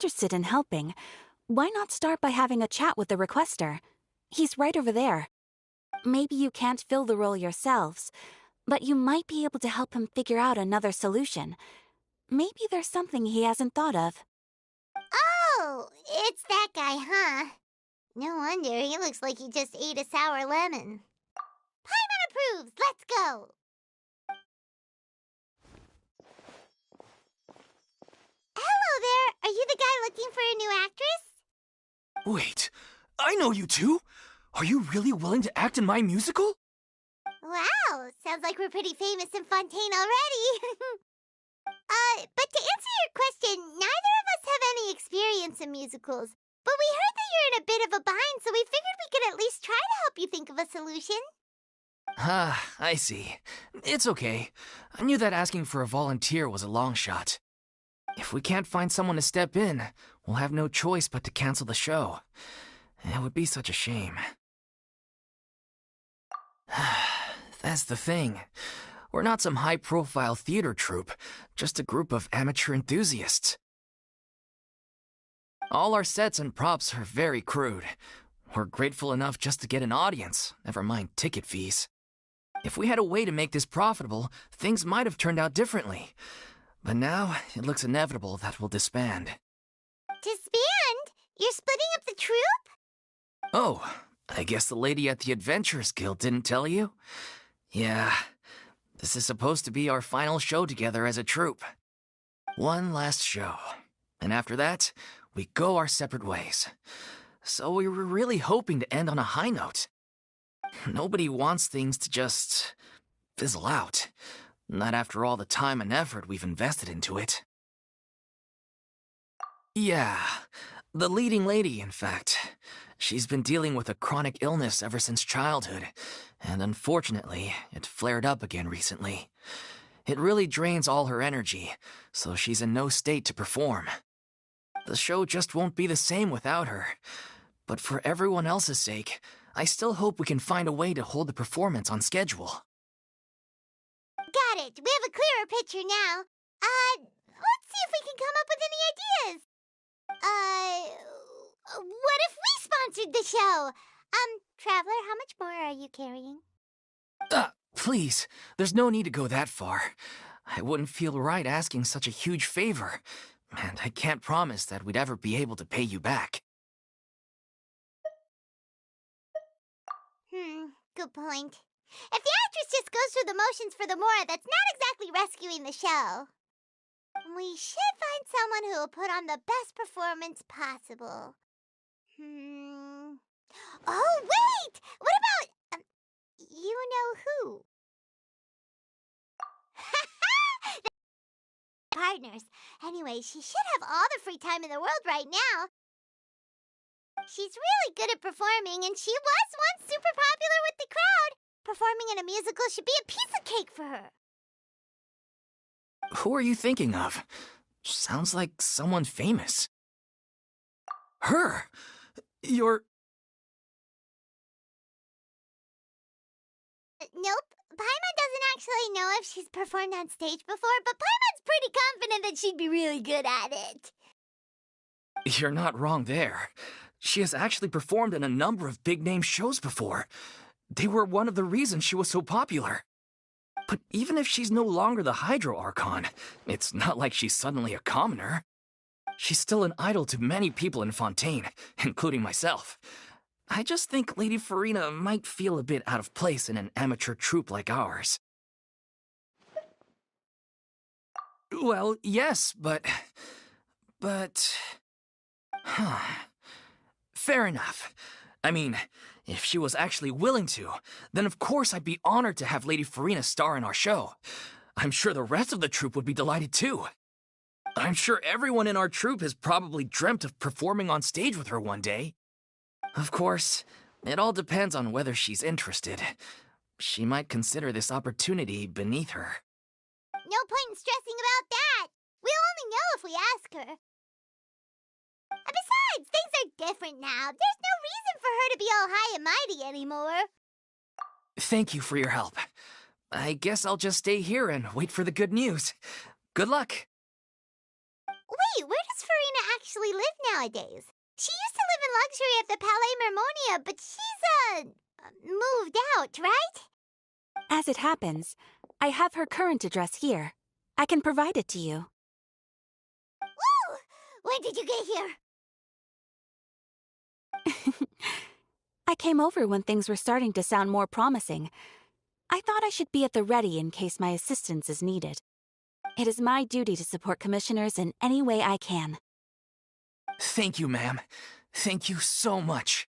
interested in helping, why not start by having a chat with the requester? He's right over there. Maybe you can't fill the role yourselves, but you might be able to help him figure out another solution. Maybe there's something he hasn't thought of. Oh, it's that guy, huh? No wonder, he looks like he just ate a sour lemon. Paimon approves! Let's go! Hello there! Are you the guy looking for a new actress? Wait, I know you two! Are you really willing to act in my musical? Wow, sounds like we're pretty famous in Fontaine already. But to answer your question, neither of us have any experience in musicals. But we heard that you're in a bit of a bind, so we figured we could at least try to help you think of a solution. Ah, I see. It's okay. I knew that asking for a volunteer was a long shot. If we can't find someone to step in, we'll have no choice but to cancel the show. It would be such a shame. That's the thing. We're not some high-profile theater troupe, just a group of amateur enthusiasts. All our sets and props are very crude. We're grateful enough just to get an audience, never mind ticket fees. If we had a way to make this profitable, things might have turned out differently. But now, it looks inevitable that we'll disband. Disband? You're splitting up the troupe? Oh, I guess the lady at the Adventurers Guild didn't tell you? Yeah, this is supposed to be our final show together as a troupe. One last show. And after that, we go our separate ways. So we were really hoping to end on a high note. Nobody wants things to just fizzle out. Not after all the time and effort we've invested into it. Yeah, the leading lady, in fact. She's been dealing with a chronic illness ever since childhood, and unfortunately, it flared up again recently. It really drains all her energy, so she's in no state to perform. The show just won't be the same without her. But for everyone else's sake, I still hope we can find a way to hold the performance on schedule. Got it. We have a clearer picture now. Let's see if we can come up with any ideas. What if we sponsored the show? Traveler, how much more are you carrying? Please, there's no need to go that far. I wouldn't feel right asking such a huge favor, and I can't promise that we'd ever be able to pay you back. Good point. If the actress just goes through the motions for the Mora, that's not exactly rescuing the show. We should find someone who will put on the best performance possible. Oh, wait! What about... you know who? Partners. Anyway, she should have all the free time in the world right now. She's really good at performing, and she was once super popular with the crowd. Performing in a musical should be a piece of cake for her. Who are you thinking of? Sounds like someone famous. Her! You're... Nope. Paimon doesn't actually know if she's performed on stage before, but Paimon's pretty confident that she'd be really good at it. You're not wrong there. She has actually performed in a number of big-name shows before. They were one of the reasons she was so popular. But even if she's no longer the Hydro Archon, it's not like she's suddenly a commoner. She's still an idol to many people in Fontaine, including myself. I just think Lady Farina might feel a bit out of place in an amateur troupe like ours. Well, yes, but... Fair enough. I mean, if she was actually willing to, then of course I'd be honored to have Lady Farina star in our show. I'm sure the rest of the troupe would be delighted too. I'm sure everyone in our troupe has probably dreamt of performing on stage with her one day. Of course, it all depends on whether she's interested. She might consider this opportunity beneath her. No point in stressing about that. We'll only know if we ask her. Besides, things are different now. There's no reason for her to be all high and mighty anymore. Thank you for your help. I guess I'll just stay here and wait for the good news. Good luck. Wait, where does does Farina actually live nowadays? She used to live in luxury at the Palais Mermonia, but she's, moved out, right? As it happens, I have her current address here. I can provide it to you. Woo! When did you get here? I came over when things were starting to sound more promising. I thought I should be at the ready in case my assistance is needed. It is my duty to support commissioners in any way I can. Thank you, ma'am. Thank you so much.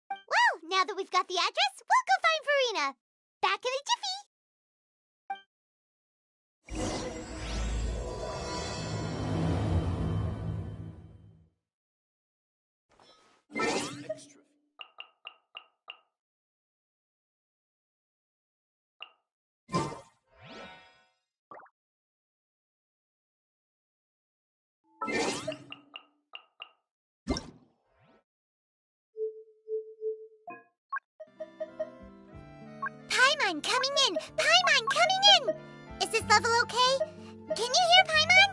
Well, now that we've got the address, we'll go find Farina. Back in a jiffy. Paimon coming in! Paimon coming in! Is this level okay? Can you hear Paimon?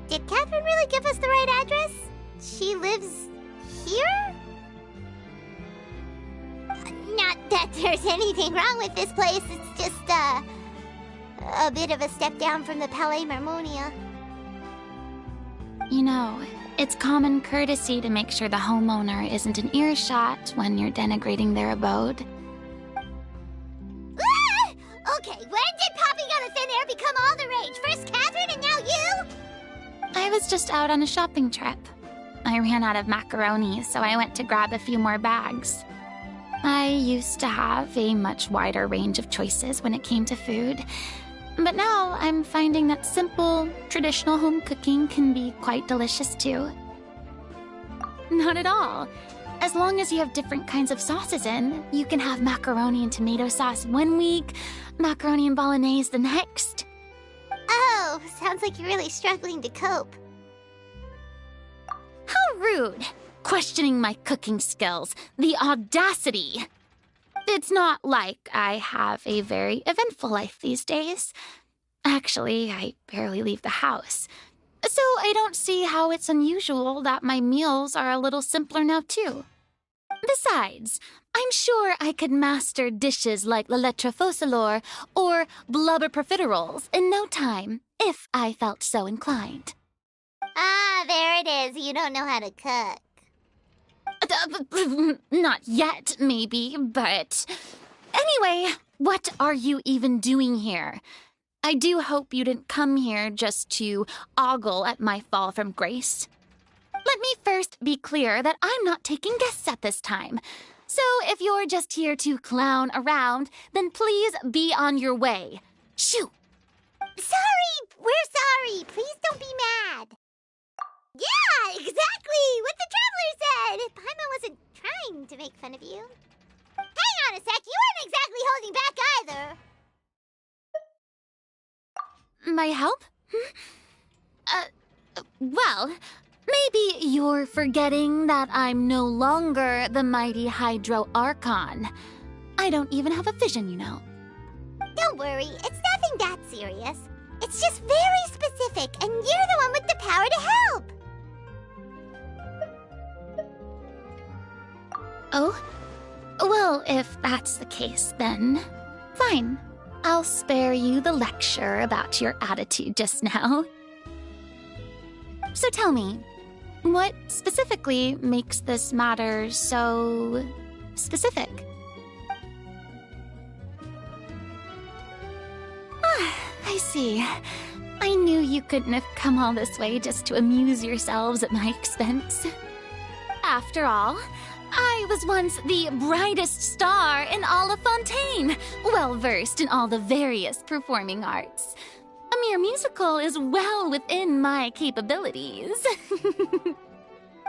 Did Catherine really give us the right address? She lives here? Not that there's anything wrong with this place, it's just, a bit of a step down from the Palais Mermonia. You know, it's common courtesy to make sure the homeowner isn't in earshot when you're denigrating their abode. Ah! Okay, when did popping out of thin air become all the rage? First Catherine and now you? I was just out on a shopping trip. I ran out of macaroni, so I went to grab a few more bags. I used to have a much wider range of choices when it came to food, but now I'm finding that simple, traditional home cooking can be quite delicious too. Not at all. As long as you have different kinds of sauces in, you can have macaroni and tomato sauce one week, macaroni and bolognese the next. Oh, sounds like you're really struggling to cope. How rude! Questioning my cooking skills. The audacity! It's not like I have a very eventful life these days. Actually, I barely leave the house. So I don't see how it's unusual that my meals are a little simpler now, too. Besides, I'm sure I could master dishes like la lettre focilor or blubber profiteroles in no time, if I felt so inclined. Ah, there it is. You don't know how to cook. Not yet, maybe, but... Anyway, what are you even doing here? I do hope you didn't come here just to ogle at my fall from grace. Let me first be clear that I'm not taking guests at this time. So if you're just here to clown around, then please be on your way. Shoo! Sorry! We're sorry! Please don't be mad! Yeah, exactly! What the traveler said! Paimon wasn't trying to make fun of you. Hang on a sec, you weren't exactly holding back either. My help? Well, maybe you're forgetting that I'm no longer the mighty Hydro Archon. I don't even have a vision, you know. Don't worry, it's nothing that serious. It's just very specific, and you're the one with the power to help. Oh? Well, if that's the case, then fine. I'll spare you the lecture about your attitude just now. So tell me, what specifically makes this matter so specific? Ah, I see. I knew you couldn't have come all this way just to amuse yourselves at my expense. After all, I was once the brightest star in all of Fontaine, well-versed in all the various performing arts. A mere musical is well within my capabilities.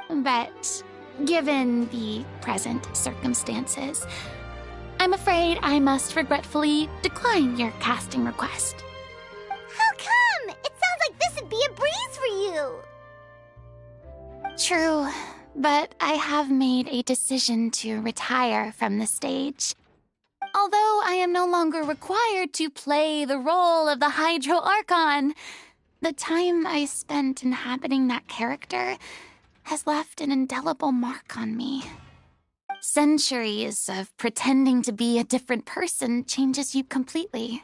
But given the present circumstances, I'm afraid I must regretfully decline your casting request. How come? It sounds like this would be a breeze for you. True, but I have made a decision to retire from the stage. Although I am no longer required to play the role of the Hydro Archon, the time I spent inhabiting that character has left an indelible mark on me. Centuries of pretending to be a different person changes you completely.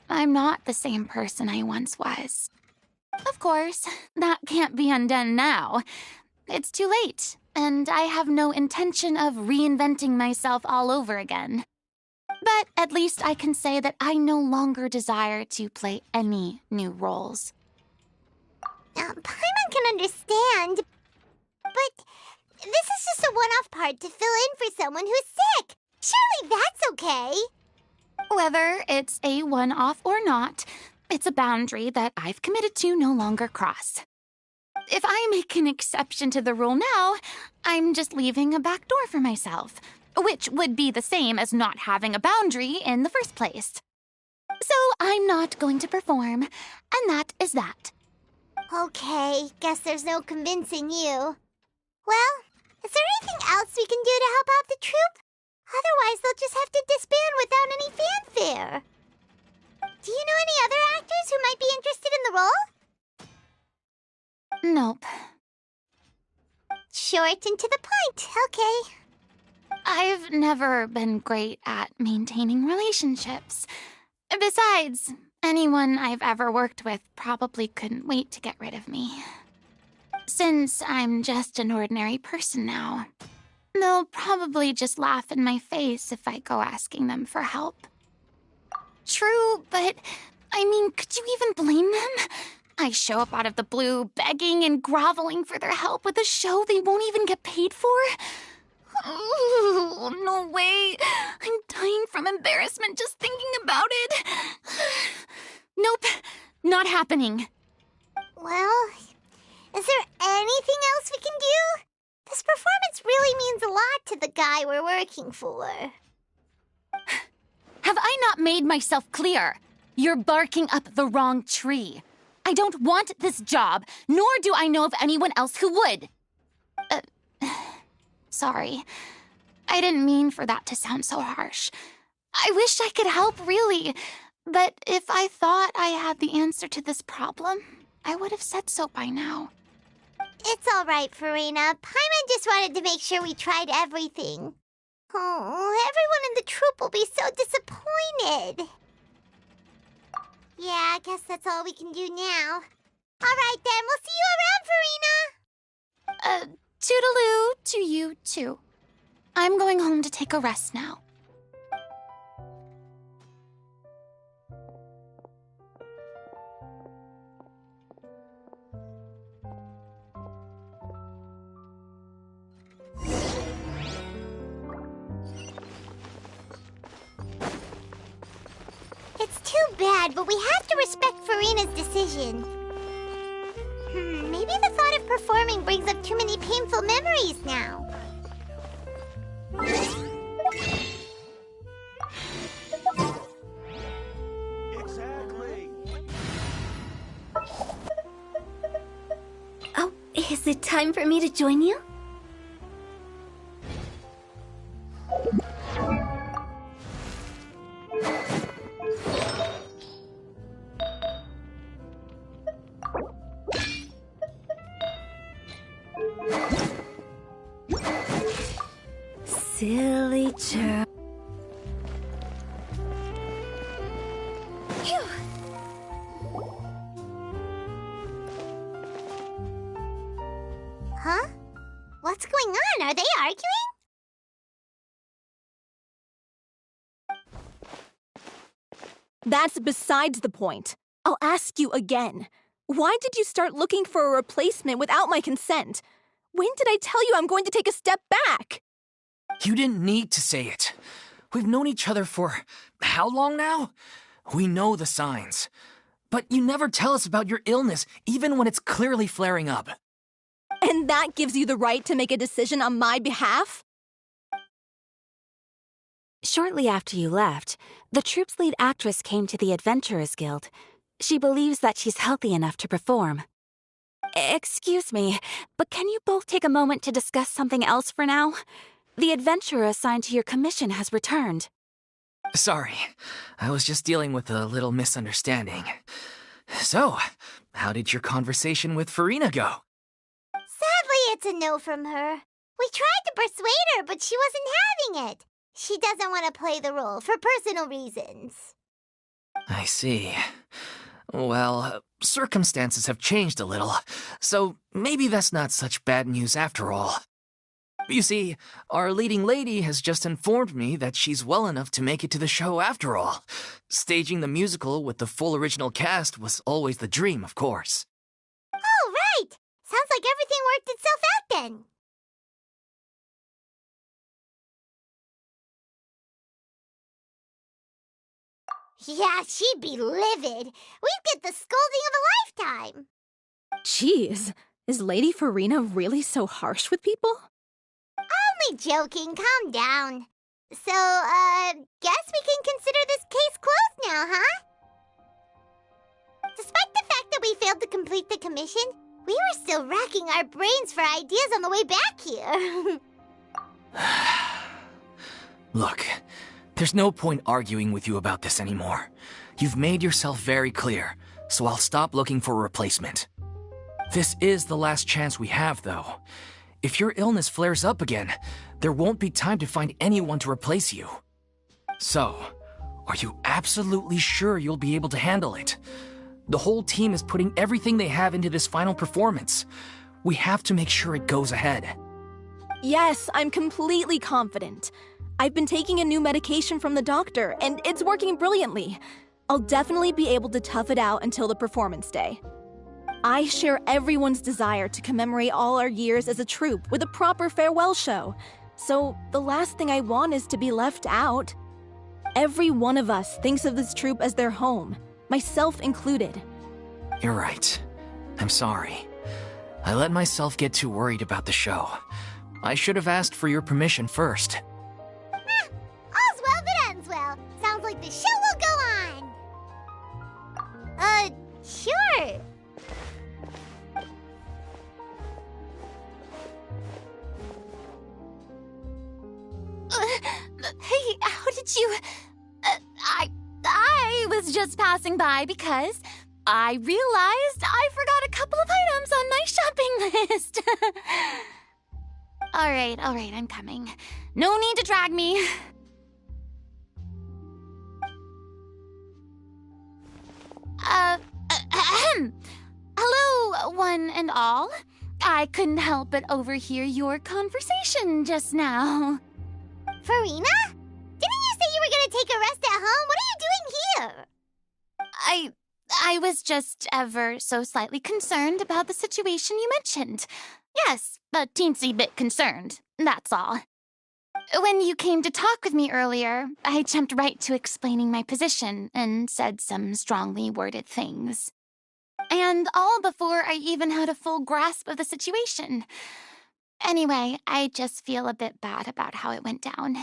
I'm not the same person I once was. Of course, that can't be undone now. It's too late, and I have no intention of reinventing myself all over again. But at least I can say that I no longer desire to play any new roles. Paimon can understand, but this is just a one-off part to fill in for someone who's sick. Surely that's okay. Whether it's a one-off or not, it's a boundary that I've committed to no longer cross. If I make an exception to the rule now, I'm just leaving a back door for myself, which would be the same as not having a boundary in the first place. So I'm not going to perform, and that is that. Okay, guess there's no convincing you. Well, is there anything else we can do to help out the troupe? Otherwise, they'll just have to disband without any fanfare. Do you know any other actors who might be interested in the role? Nope. Short and to the point, okay. I've never been great at maintaining relationships. Besides, anyone I've ever worked with probably couldn't wait to get rid of me. Since I'm just an ordinary person now, they'll probably just laugh in my face if I go asking them for help. True, but I mean, could you even blame them? I show up out of the blue, begging and groveling for their help with a show they won't even get paid for? Oh, no way. I'm dying from embarrassment just thinking about it. Nope, not happening. Well, is there anything else we can do? This performance really means a lot to the guy we're working for. Have I not made myself clear? You're barking up the wrong tree. I don't want this job, nor do I know of anyone else who would. Sorry. I didn't mean for that to sound so harsh. I wish I could help, really. But if I thought I had the answer to this problem, I would have said so by now. It's all right, Farina. Paimon just wanted to make sure we tried everything. Oh, everyone in the troupe will be so disappointed. Yeah, I guess that's all we can do now. All right, then. We'll see you around, Farina. Toodaloo to you, too. I'm going home to take a rest now. It's too bad, but we have to respect Farina's decision. Maybe the thought of performing brings up too many painful memories now. Exactly. Oh, is it time for me to join you? Silly child. Huh? What's going on? Are they arguing? That's besides the point. I'll ask you again. Why did you start looking for a replacement without my consent? When did I tell you I'm going to take a step back? You didn't need to say it. We've known each other for how long now? We know the signs. But you never tell us about your illness, even when it's clearly flaring up. And that gives you the right to make a decision on my behalf? Shortly after you left, the troupe's lead actress came to the Adventurers Guild. She believes that she's healthy enough to perform. Excuse me, but can you both take a moment to discuss something else for now? The adventurer assigned to your commission has returned. Sorry, I was just dealing with a little misunderstanding. So, how did your conversation with Farina go? Sadly, it's a no from her. We tried to persuade her, but she wasn't having it. She doesn't want to play the role for personal reasons. I see. Well, circumstances have changed a little, so maybe that's not such bad news after all. You see, our leading lady has just informed me that she's well enough to make it to the show after all. Staging the musical with the full original cast was always the dream, of course. Oh, right! Sounds like everything worked itself out then. Yeah, she'd be livid. We'd get the scolding of a lifetime. Jeez, is Lady Farina really so harsh with people? Only joking, calm down. So, guess we can consider this case closed now, huh? Despite the fact that we failed to complete the commission, we were still racking our brains for ideas on the way back here. Look, there's no point arguing with you about this anymore. You've made yourself very clear, so I'll stop looking for a replacement. This is the last chance we have, though. If your illness flares up again, there won't be time to find anyone to replace you. So, are you absolutely sure you'll be able to handle it? The whole team is putting everything they have into this final performance. We have to make sure it goes ahead. Yes, I'm completely confident. I've been taking a new medication from the doctor, and it's working brilliantly. I'll definitely be able to tough it out until the performance day. I share everyone's desire to commemorate all our years as a troupe with a proper farewell show. So the last thing I want is to be left out. Every one of us thinks of this troupe as their home, myself included. You're right. I'm sorry. I let myself get too worried about the show. I should have asked for your permission first. All's well that ends well. Sounds like the show will go on. Sure. Hey, how did you... I was just passing by because I realized I forgot a couple of items on my shopping list. All right, I'm coming. No need to drag me. Hello, one and all. I couldn't help but overhear your conversation just now. Farina? Didn't you say you were gonna take a rest at home? What are you doing here? I was just ever so slightly concerned about the situation you mentioned. Yes, a teensy bit concerned, that's all. When you came to talk with me earlier, I jumped right to explaining my position and said some strongly worded things. And all before I even had a full grasp of the situation. Anyway, I just feel a bit bad about how it went down.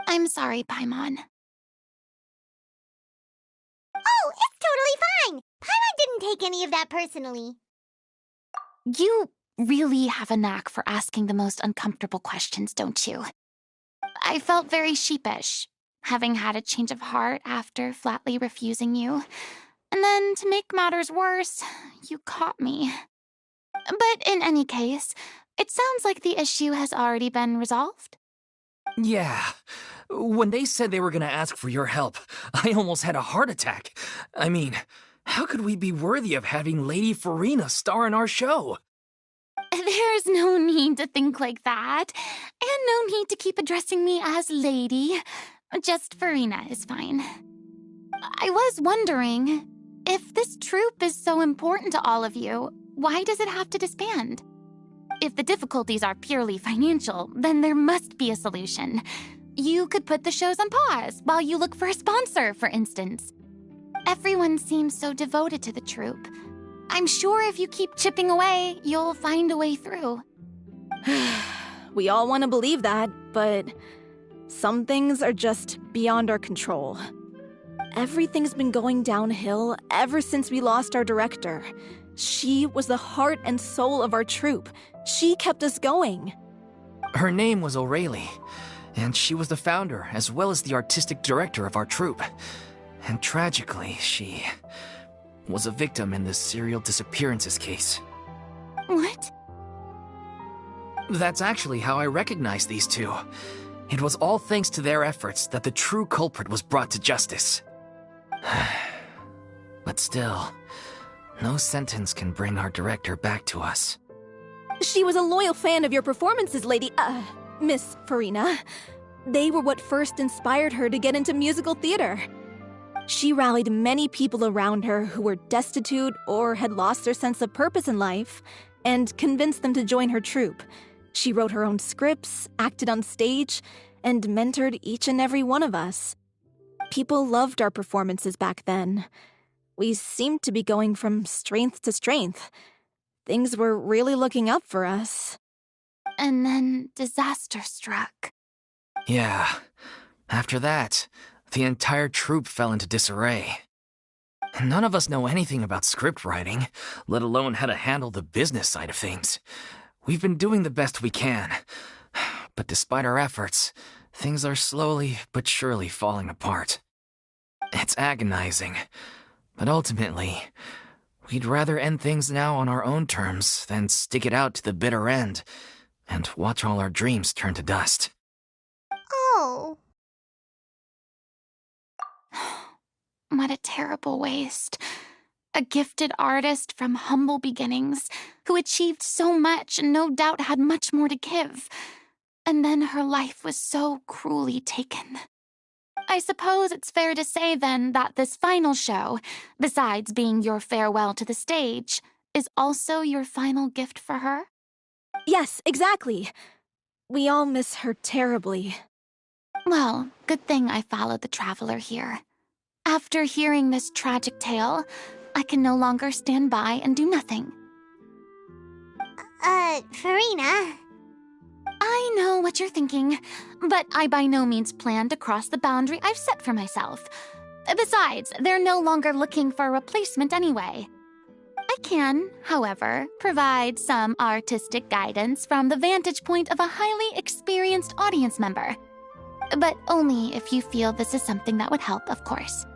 I'm sorry, Paimon. Oh, it's totally fine. Paimon didn't take any of that personally. You really have a knack for asking the most uncomfortable questions, don't you? I felt very sheepish, having had a change of heart after flatly refusing you. And then, to make matters worse, you caught me. But in any case, it sounds like the issue has already been resolved. Yeah. When they said they were gonna ask for your help, I almost had a heart attack. I mean, how could we be worthy of having Lady Farina star in our show? There's no need to think like that, and no need to keep addressing me as Lady. Just Farina is fine. I was wondering, if this troupe is so important to all of you, why does it have to disband? If the difficulties are purely financial, then there must be a solution. You could put the shows on pause while you look for a sponsor, for instance. Everyone seems so devoted to the troupe. I'm sure if you keep chipping away, you'll find a way through. We all want to believe that, but some things are just beyond our control. Everything's been going downhill ever since we lost our director. She was the heart and soul of our troupe. She kept us going. Her name was O'Reilly, and she was the founder as well as the artistic director of our troupe. And tragically, she was a victim in this serial disappearances case. What? That's actually how I recognized these two. It was all thanks to their efforts that the true culprit was brought to justice. But still, no sentence can bring our director back to us. She was a loyal fan of your performances, Miss Farina. They were what first inspired her to get into musical theater. She rallied many people around her who were destitute or had lost their sense of purpose in life, and convinced them to join her troupe. She wrote her own scripts, acted on stage, and mentored each and every one of us. People loved our performances back then. We seemed to be going from strength to strength. Things were really looking up for us. And then disaster struck. Yeah. After that, the entire troupe fell into disarray. None of us know anything about script writing, let alone how to handle the business side of things. We've been doing the best we can. But despite our efforts, things are slowly but surely falling apart. It's agonizing. But ultimately, we'd rather end things now on our own terms than stick it out to the bitter end and watch all our dreams turn to dust. Oh. What a terrible waste. A gifted artist from humble beginnings who achieved so much and no doubt had much more to give. And then her life was so cruelly taken. I suppose it's fair to say then that this final show, besides being your farewell to the stage, is also your final gift for her? Yes, exactly. We all miss her terribly. Well, good thing I followed the traveler here. After hearing this tragic tale, I can no longer stand by and do nothing. Farina. I know what you're thinking, but I by no means plan to cross the boundary I've set for myself. Besides, they're no longer looking for a replacement anyway. I can, however, provide some artistic guidance from the vantage point of a highly experienced audience member. But only if you feel this is something that would help, of course.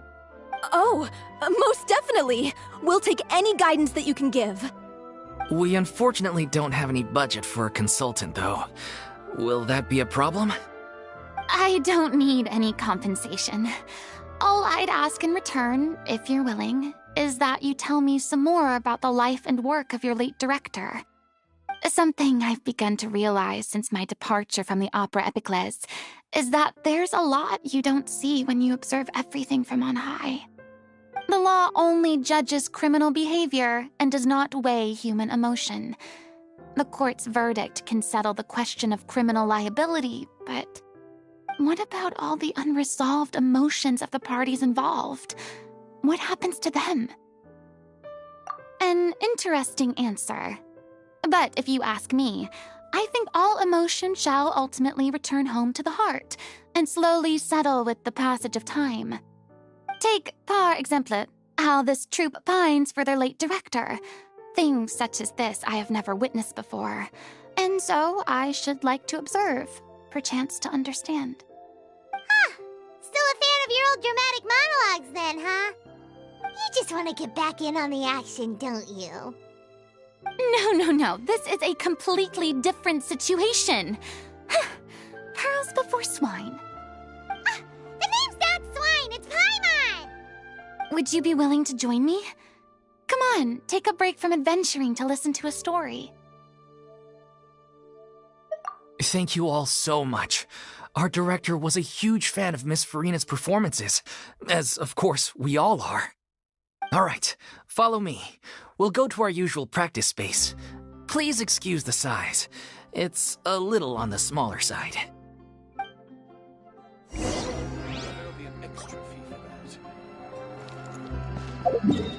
Oh, most definitely. We'll take any guidance that you can give. We unfortunately don't have any budget for a consultant, though. Will that be a problem? I don't need any compensation. All I'd ask in return, if you're willing, is that you tell me some more about the life and work of your late director. Something I've begun to realize since my departure from the Opera Epiclese is that there's a lot you don't see when you observe everything from on high. The law only judges criminal behavior and does not weigh human emotion. The court's verdict can settle the question of criminal liability, but what about all the unresolved emotions of the parties involved? What happens to them? An interesting answer. But if you ask me, I think all emotion shall ultimately return home to the heart and slowly settle with the passage of time. Take, par exemple, how this troupe pines for their late director. Things such as this I have never witnessed before, and so I should like to observe, perchance to understand. Huh. Still a fan of your old dramatic monologues then, huh? You just want to get back in on the action, don't you? No. This is a completely different situation. Pearls before swine. The name's not Swine, it's Paimon! Would you be willing to join me? Come on, take a break from adventuring to listen to a story. Thank you all so much. Our director was a huge fan of Miss Farina's performances, as, of course, we all are. All right, follow me. We'll go to our usual practice space. Please excuse the size. It's a little on the smaller side. There'll be an extra fee for that.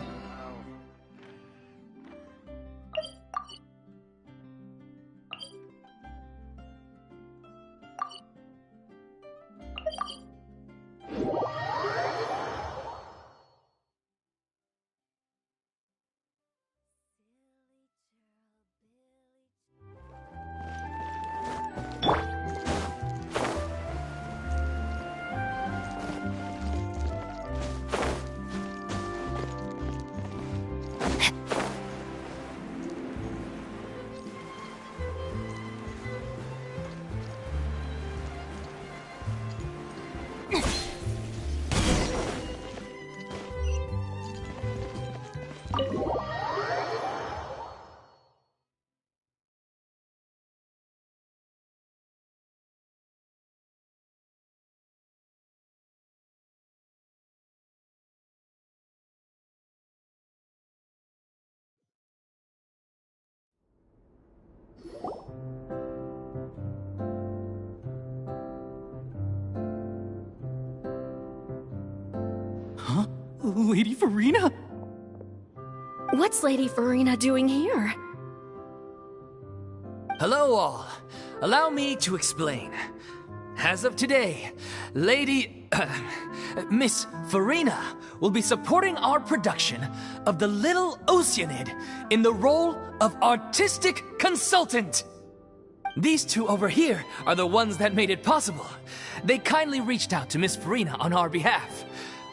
Lady Farina? What's Lady Farina doing here? Hello all. Allow me to explain. As of today, Miss Farina will be supporting our production of The Little Oceanid in the role of artistic consultant. These two over here are the ones that made it possible. They kindly reached out to Miss Farina on our behalf.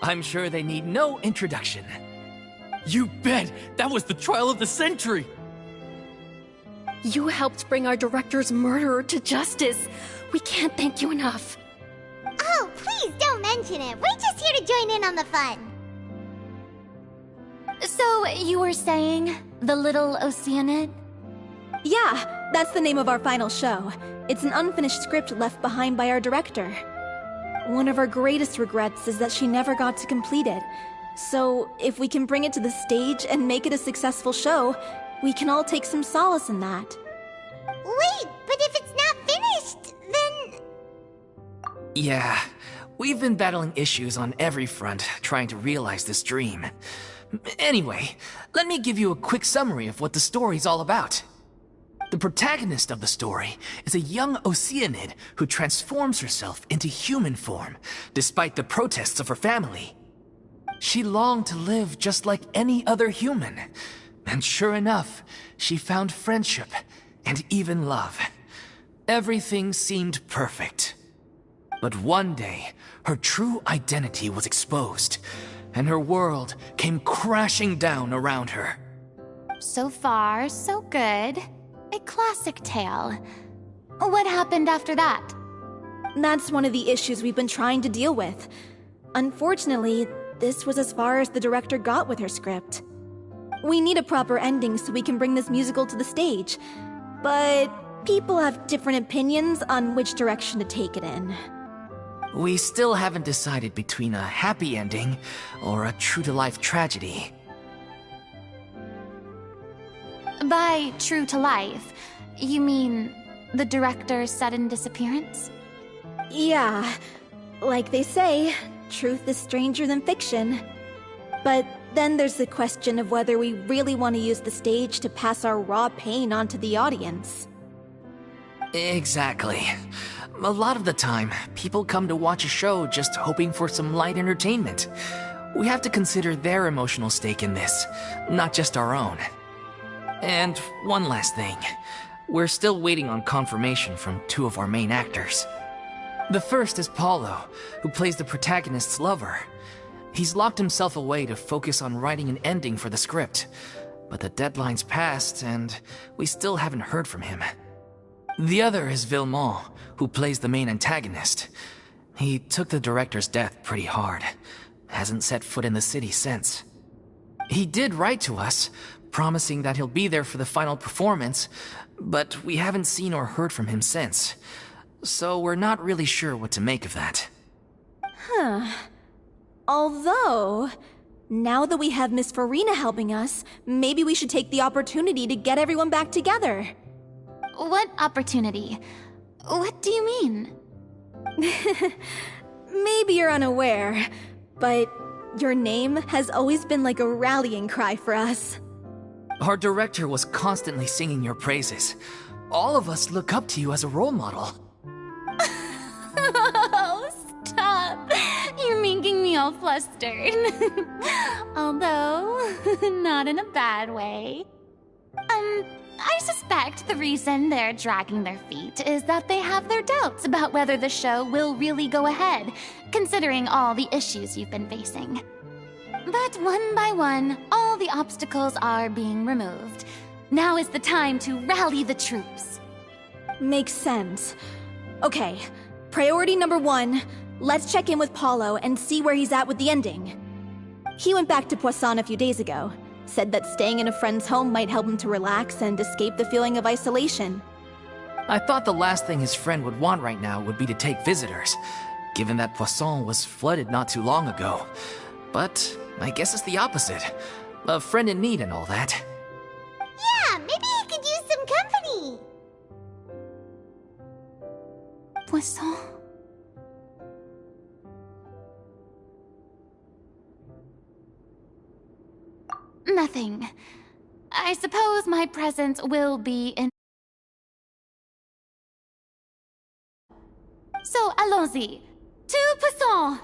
I'm sure they need no introduction. You bet! That was the trial of the century! You helped bring our director's murderer to justice. We can't thank you enough. Oh, please don't mention it. We're just here to join in on the fun. So, you were saying The Little Oceanid? Yeah, that's the name of our final show. It's an unfinished script left behind by our director. One of our greatest regrets is that she never got to complete it. So, if we can bring it to the stage and make it a successful show, we can all take some solace in that. Wait, but if it's not finished, then... Yeah, we've been battling issues on every front trying to realize this dream. Anyway, let me give you a quick summary of what the story's all about. The protagonist of the story is a young Oceanid who transforms herself into human form, despite the protests of her family. She longed to live just like any other human, and sure enough, she found friendship and even love. Everything seemed perfect. But one day, her true identity was exposed, and her world came crashing down around her. So far, so good. A classic tale. What happened after that? That's one of the issues we've been trying to deal with. Unfortunately, this was as far as the director got with her script. We need a proper ending so we can bring this musical to the stage, but people have different opinions on which direction to take it in. We still haven't decided between a happy ending or a true-to-life tragedy. By true to life, you mean the director's sudden disappearance? Yeah, like they say, truth is stranger than fiction. But then there's the question of whether we really want to use the stage to pass our raw pain onto the audience. Exactly. A lot of the time, people come to watch a show just hoping for some light entertainment. We have to consider their emotional stake in this, not just our own. And one last thing. We're still waiting on confirmation from two of our main actors. The first is Paulo, who plays the protagonist's lover. He's locked himself away to focus on writing an ending for the script, but the deadline's passed and we still haven't heard from him. The other is Villemont, who plays the main antagonist. He took the director's death pretty hard. Hasn't set foot in the city since. He did write to us, promising that he'll be there for the final performance, but we haven't seen or heard from him since. So we're not really sure what to make of that. Although, now that we have Miss Farina helping us, maybe we should take the opportunity to get everyone back together. What opportunity? What do you mean? Maybe you're unaware, but your name has always been like a rallying cry for us. Our director was constantly singing your praises. All of us look up to you as a role model. Oh, stop! You're making me all flustered. Although, not in a bad way. I suspect the reason they're dragging their feet is that they have their doubts about whether the show will really go ahead, considering all the issues you've been facing. But one by one, all the obstacles are being removed. Now is the time to rally the troops. Makes sense. Okay, priority number 1, let's check in with Paulo and see where he's at with the ending. He went back to Poisson a few days ago, said that staying in a friend's home might help him to relax and escape the feeling of isolation. I thought the last thing his friend would want right now would be to take visitors, given that Poisson was flooded not too long ago. But I guess it's the opposite. A friend in need and all that. Yeah, maybe he could use some company. Poisson? nothing. I suppose my presence will be in... So, allons-y. Tout passons!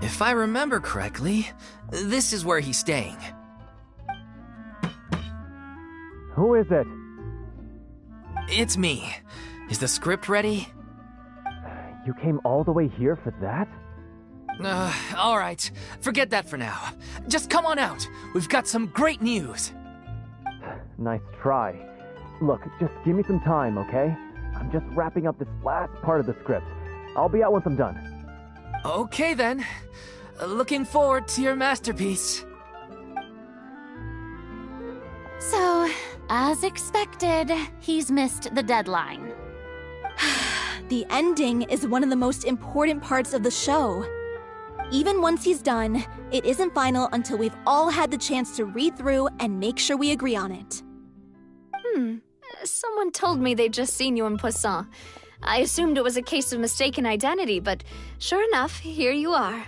If I remember correctly, this is where he's staying. Who is it? It's me. Is the script ready? You came all the way here for that? All right. Forget that for now. Just come on out. We've got some great news. Nice try. Look, just give me some time, okay? I'm just wrapping up this last part of the script. I'll be out once I'm done. Okay then. Looking forward to your masterpiece. So, as expected, he's missed the deadline. The ending is one of the most important parts of the show. Even once he's done, it isn't final until we've all had the chance to read through and make sure we agree on it. Someone told me they'd just seen you in Poisson. I assumed it was a case of mistaken identity, but sure enough, here you are.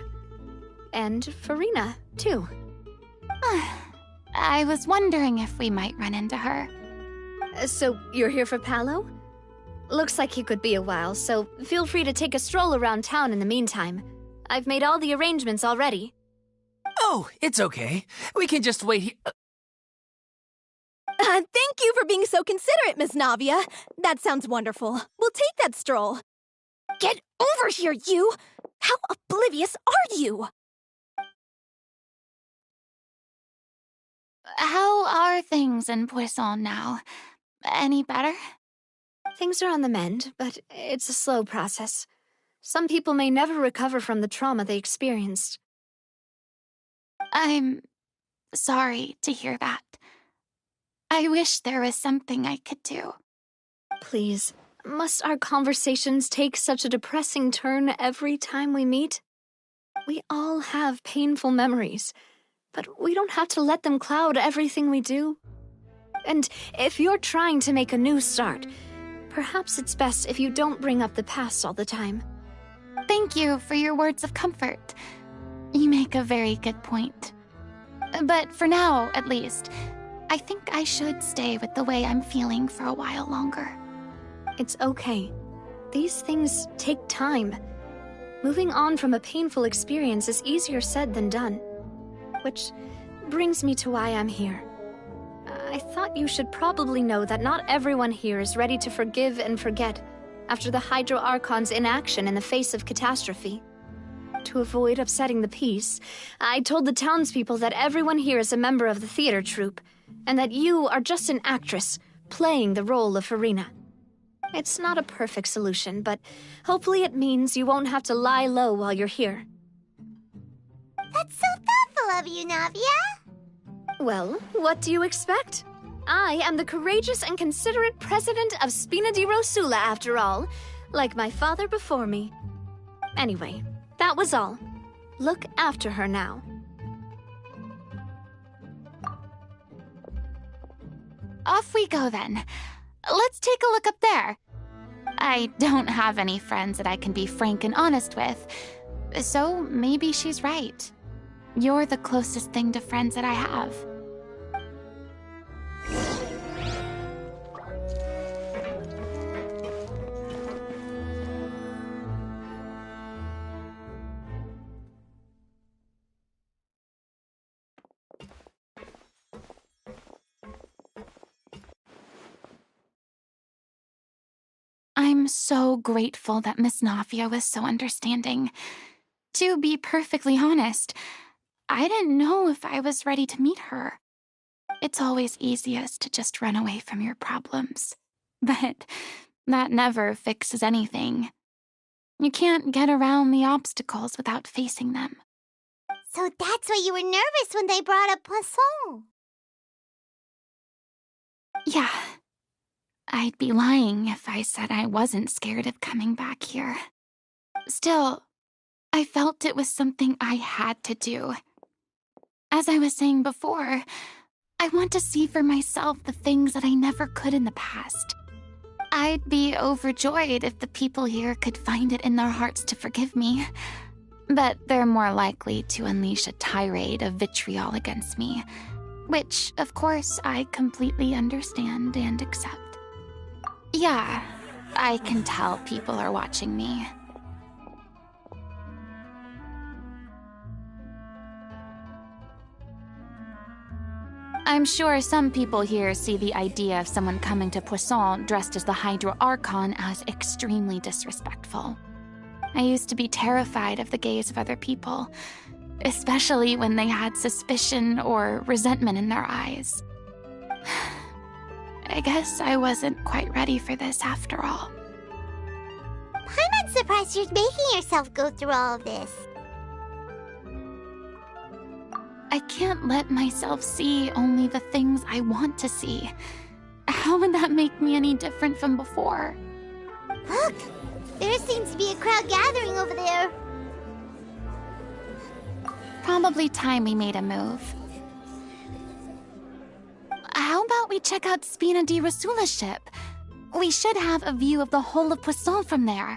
And Farina, too. I was wondering if we might run into her. So, you're here for Paolo? Looks like he could be a while, so feel free to take a stroll around town in the meantime. I've made all the arrangements already. Oh, it's okay. We can just wait here. Thank you for being so considerate, Miss Navia. That sounds wonderful. We'll take that stroll. Get over here, you! How oblivious are you? How are things in Poisson now? Any better? Things are on the mend, but it's a slow process. Some people may never recover from the trauma they experienced. I'm sorry to hear that. I wish there was something I could do. Please, must our conversations take such a depressing turn every time we meet? We all have painful memories, but we don't have to let them cloud everything we do. And if you're trying to make a new start, perhaps it's best if you don't bring up the past all the time. Thank you for your words of comfort. You make a very good point. But for now, at least, I think I should stay with the way I'm feeling for a while longer. It's okay. These things take time. Moving on from a painful experience is easier said than done. Which brings me to why I'm here. I thought you should probably know that not everyone here is ready to forgive and forget after the Hydro Archon's inaction in the face of catastrophe. To avoid upsetting the peace, I told the townspeople that everyone here is a member of the theater troupe, and that you are just an actress playing the role of Farina. It's not a perfect solution, but hopefully it means you won't have to lie low while you're here. That's so thoughtful of you, Navia. Well, what do you expect? I am the courageous and considerate president of Spina di Rosula, after all, like my father before me. Anyway, that was all. Look after her now. Off we go then. Let's take a look up there. I don't have any friends that I can be frank and honest with, So maybe she's right. You're the closest thing to friends that I have. I'm so grateful that Miss Navia was so understanding. To be perfectly honest, I didn't know if I was ready to meet her. It's always easiest to just run away from your problems. But that never fixes anything. You can't get around the obstacles without facing them. So that's why you were nervous when they brought up Poisson. Yeah. I'd be lying if I said I wasn't scared of coming back here. Still, I felt it was something I had to do. As I was saying before, I want to see for myself the things that I never could in the past. I'd be overjoyed if the people here could find it in their hearts to forgive me. But they're more likely to unleash a tirade of vitriol against me, which, of course, I completely understand and accept. Yeah, I can tell people are watching me. I'm sure some people here see the idea of someone coming to Poisson dressed as the Hydro Archon as extremely disrespectful. I used to be terrified of the gaze of other people, especially when they had suspicion or resentment in their eyes. I guess I wasn't quite ready for this after all. I'm not surprised you're making yourself go through all of this. I can't let myself see only the things I want to see. How would that make me any different from before? Look! There seems to be a crowd gathering over there. Probably time we made a move. How about we check out Spina di Rosula's ship? We should have a view of the whole of Poisson from there.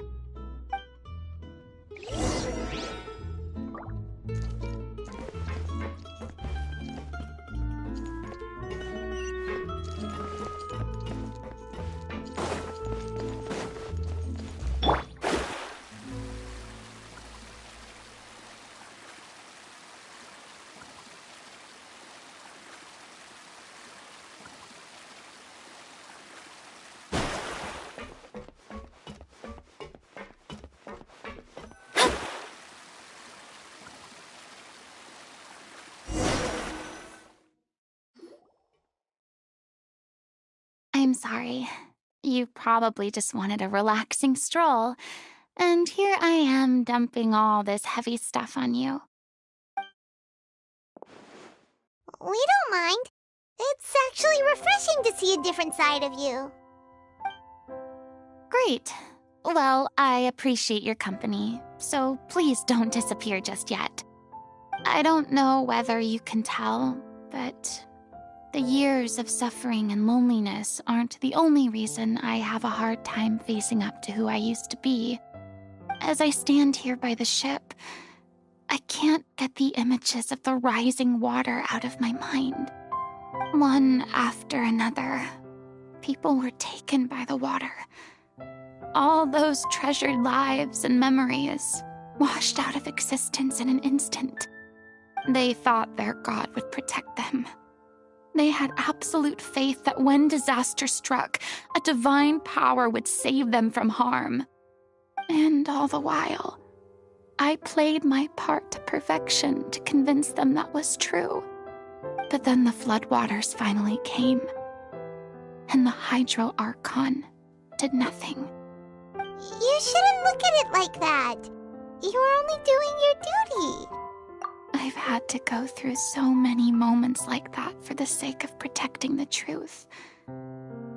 I'm sorry. You probably just wanted a relaxing stroll, and here I am dumping all this heavy stuff on you. We don't mind. It's actually refreshing to see a different side of you. Great. Well, I appreciate your company, so please don't disappear just yet. I don't know whether you can tell, but the years of suffering and loneliness aren't the only reason I have a hard time facing up to who I used to be. As I stand here by the ship, I can't get the images of the rising water out of my mind. One after another, people were taken by the water. All those treasured lives and memories washed out of existence in an instant. They thought their god would protect them. They had absolute faith that when disaster struck, a divine power would save them from harm. And all the while, I played my part to perfection to convince them that was true. But then the floodwaters finally came, and the Hydro Archon did nothing. You shouldn't look at it like that. You were only doing your duty. I've had to go through so many moments like that for the sake of protecting the truth.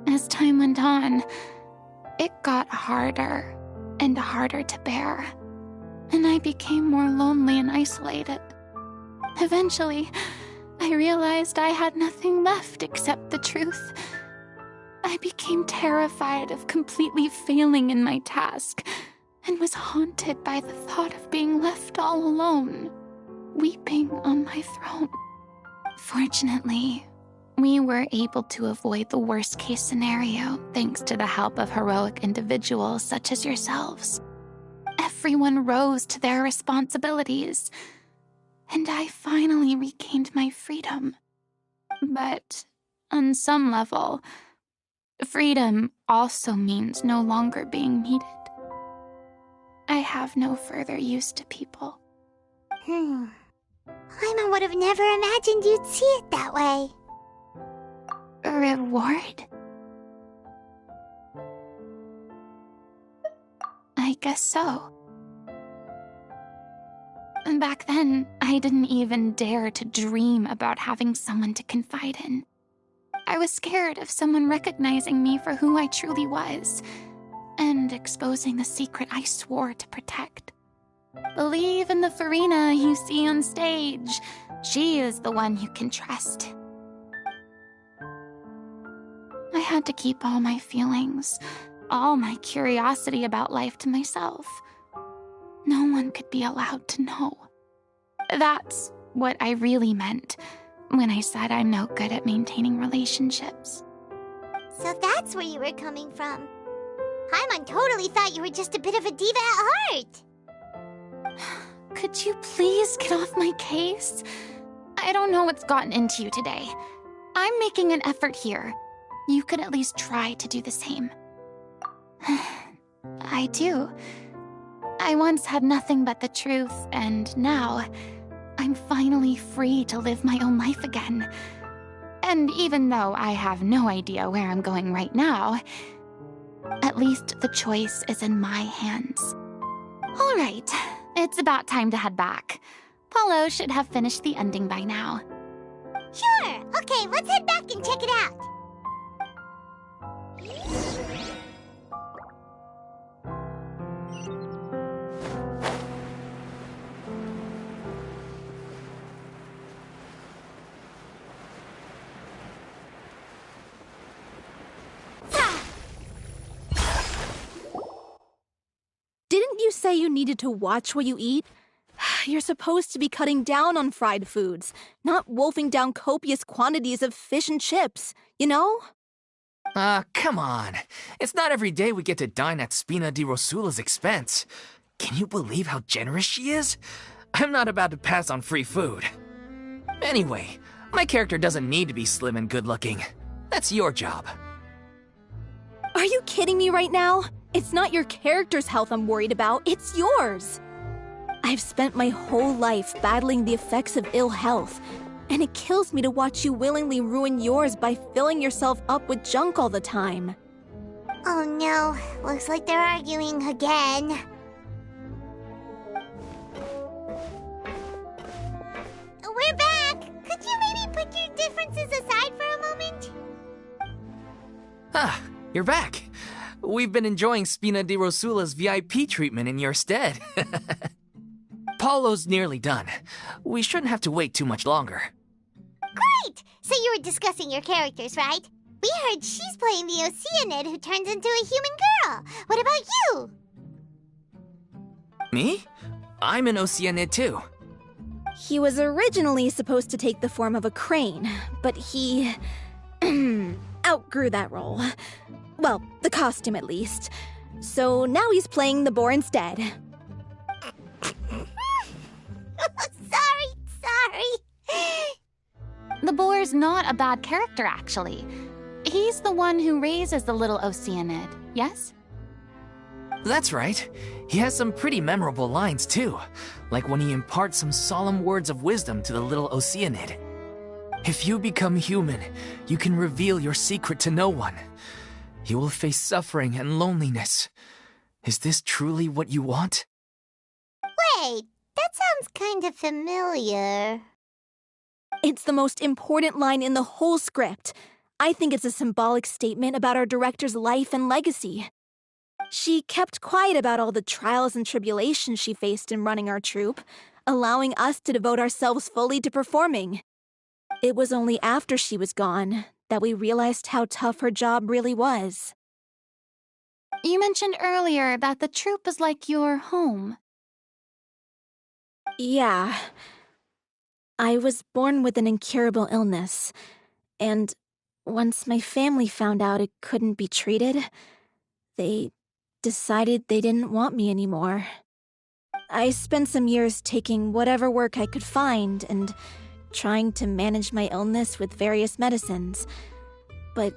As time went on, it got harder and harder to bear, and I became more lonely and isolated. Eventually, I realized I had nothing left except the truth. I became terrified of completely failing in my task and was haunted by the thought of being left all alone, weeping on my throne. Fortunately, we were able to avoid the worst-case scenario thanks to the help of heroic individuals such as yourselves. Everyone rose to their responsibilities, and I finally regained my freedom. But on some level, freedom also means no longer being needed. I have no further use to people. Paimon would have never imagined you'd see it that way. A reward? I guess so. Back then, I didn't even dare to dream about having someone to confide in. I was scared of someone recognizing me for who I truly was, and exposing the secret I swore to protect. Believe in the Farina you see on stage. She is the one you can trust. I had to keep all my feelings, all my curiosity about life to myself. No one could be allowed to know. That's what I really meant when I said I'm no good at maintaining relationships. So that's where you were coming from. Paimon totally thought you were just a bit of a diva at heart. Could you please get off my case? I don't know what's gotten into you today. I'm making an effort here. You could at least try to do the same. I do. I once had nothing but the truth, and now I'm finally free to live my own life again. And even though I have no idea where I'm going right now, at least the choice is in my hands. All right, it's about time to head back. Paulo should have finished the ending by now. Sure. Okay, let's head back and check it out. Didn't you say you needed to watch what you eat? You're supposed to be cutting down on fried foods, not wolfing down copious quantities of fish and chips, you know? Come on. It's not every day we get to dine at Spina di Rosula's expense. Can you believe how generous she is? I'm not about to pass on free food. Anyway, my character doesn't need to be slim and good-looking. That's your job. Are you kidding me right now? It's not your character's health I'm worried about, it's yours. I've spent my whole life battling the effects of ill health, and it kills me to watch you willingly ruin yours by filling yourself up with junk all the time. Oh no, looks like they're arguing again. We're back! Could you maybe put your differences aside for a moment? Ah, you're back. We've been enjoying Spina di Rosula's VIP treatment in your stead. Paulo's nearly done. We shouldn't have to wait too much longer. Great! So you were discussing your characters, right? We heard she's playing the Oceanid who turns into a human girl. What about you? Me? I'm an Oceanid too. He was originally supposed to take the form of a crane, but he outgrew that role. Well, the costume at least. So now he's playing the boar instead. Sorry. The boar's not a bad character, actually. He's the one who raises the little Oceanid, yes? That's right. He has some pretty memorable lines too, like when he imparts some solemn words of wisdom to the little Oceanid. If you become human, you can reveal your secret to no one. You will face suffering and loneliness. Is this truly what you want? Wait, that sounds kind of familiar. It's the most important line in the whole script. I think it's a symbolic statement about our director's life and legacy. She kept quiet about all the trials and tribulations she faced in running our troupe, allowing us to devote ourselves fully to performing. It was only after she was gone that we realized how tough her job really was. You mentioned earlier that the troupe is like your home. Yeah. I was born with an incurable illness, and once my family found out it couldn't be treated, they decided they didn't want me anymore. I spent some years taking whatever work I could find and trying to manage my illness with various medicines. But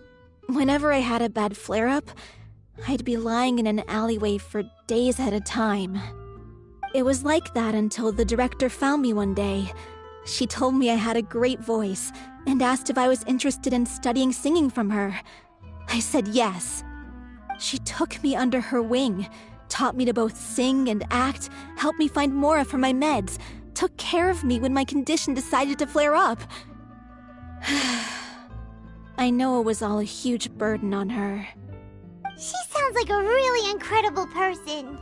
whenever I had a bad flare-up, I'd be lying in an alleyway for days at a time. It was like that until the director found me one day. She told me I had a great voice and asked if I was interested in studying singing from her. I said yes. She took me under her wing, taught me to both sing and act, helped me find Mora for my meds, took care of me when my condition decided to flare up. I know it was all a huge burden on her. She sounds like a really incredible person.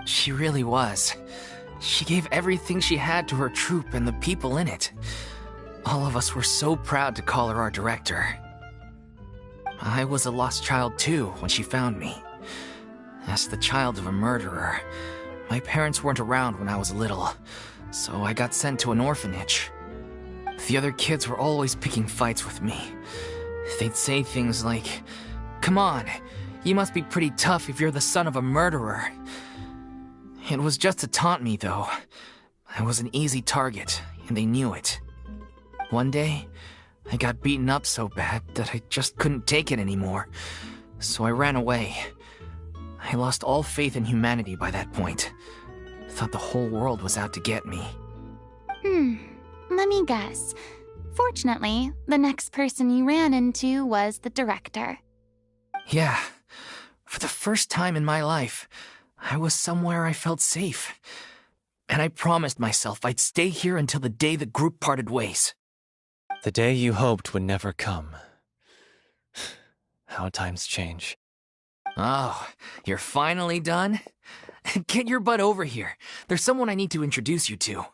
She really was. She gave everything she had to her troupe and the people in it. All of us were so proud to call her our director. I was a lost child too when she found me. As the child of a murderer, my parents weren't around when I was little, so I got sent to an orphanage. The other kids were always picking fights with me. They'd say things like, "Come on, you must be pretty tough if you're the son of a murderer." It was just to taunt me, though. I was an easy target, and they knew it. One day, I got beaten up so bad that I just couldn't take it anymore, so I ran away. I lost all faith in humanity by that point. Thought the whole world was out to get me. Let me guess. Fortunately, the next person you ran into was the director. Yeah. For the first time in my life, I was somewhere I felt safe. And I promised myself I'd stay here until the day the group parted ways. The day you hoped would never come. How times change. Oh, you're finally done? Get your butt over here. There's someone I need to introduce you to.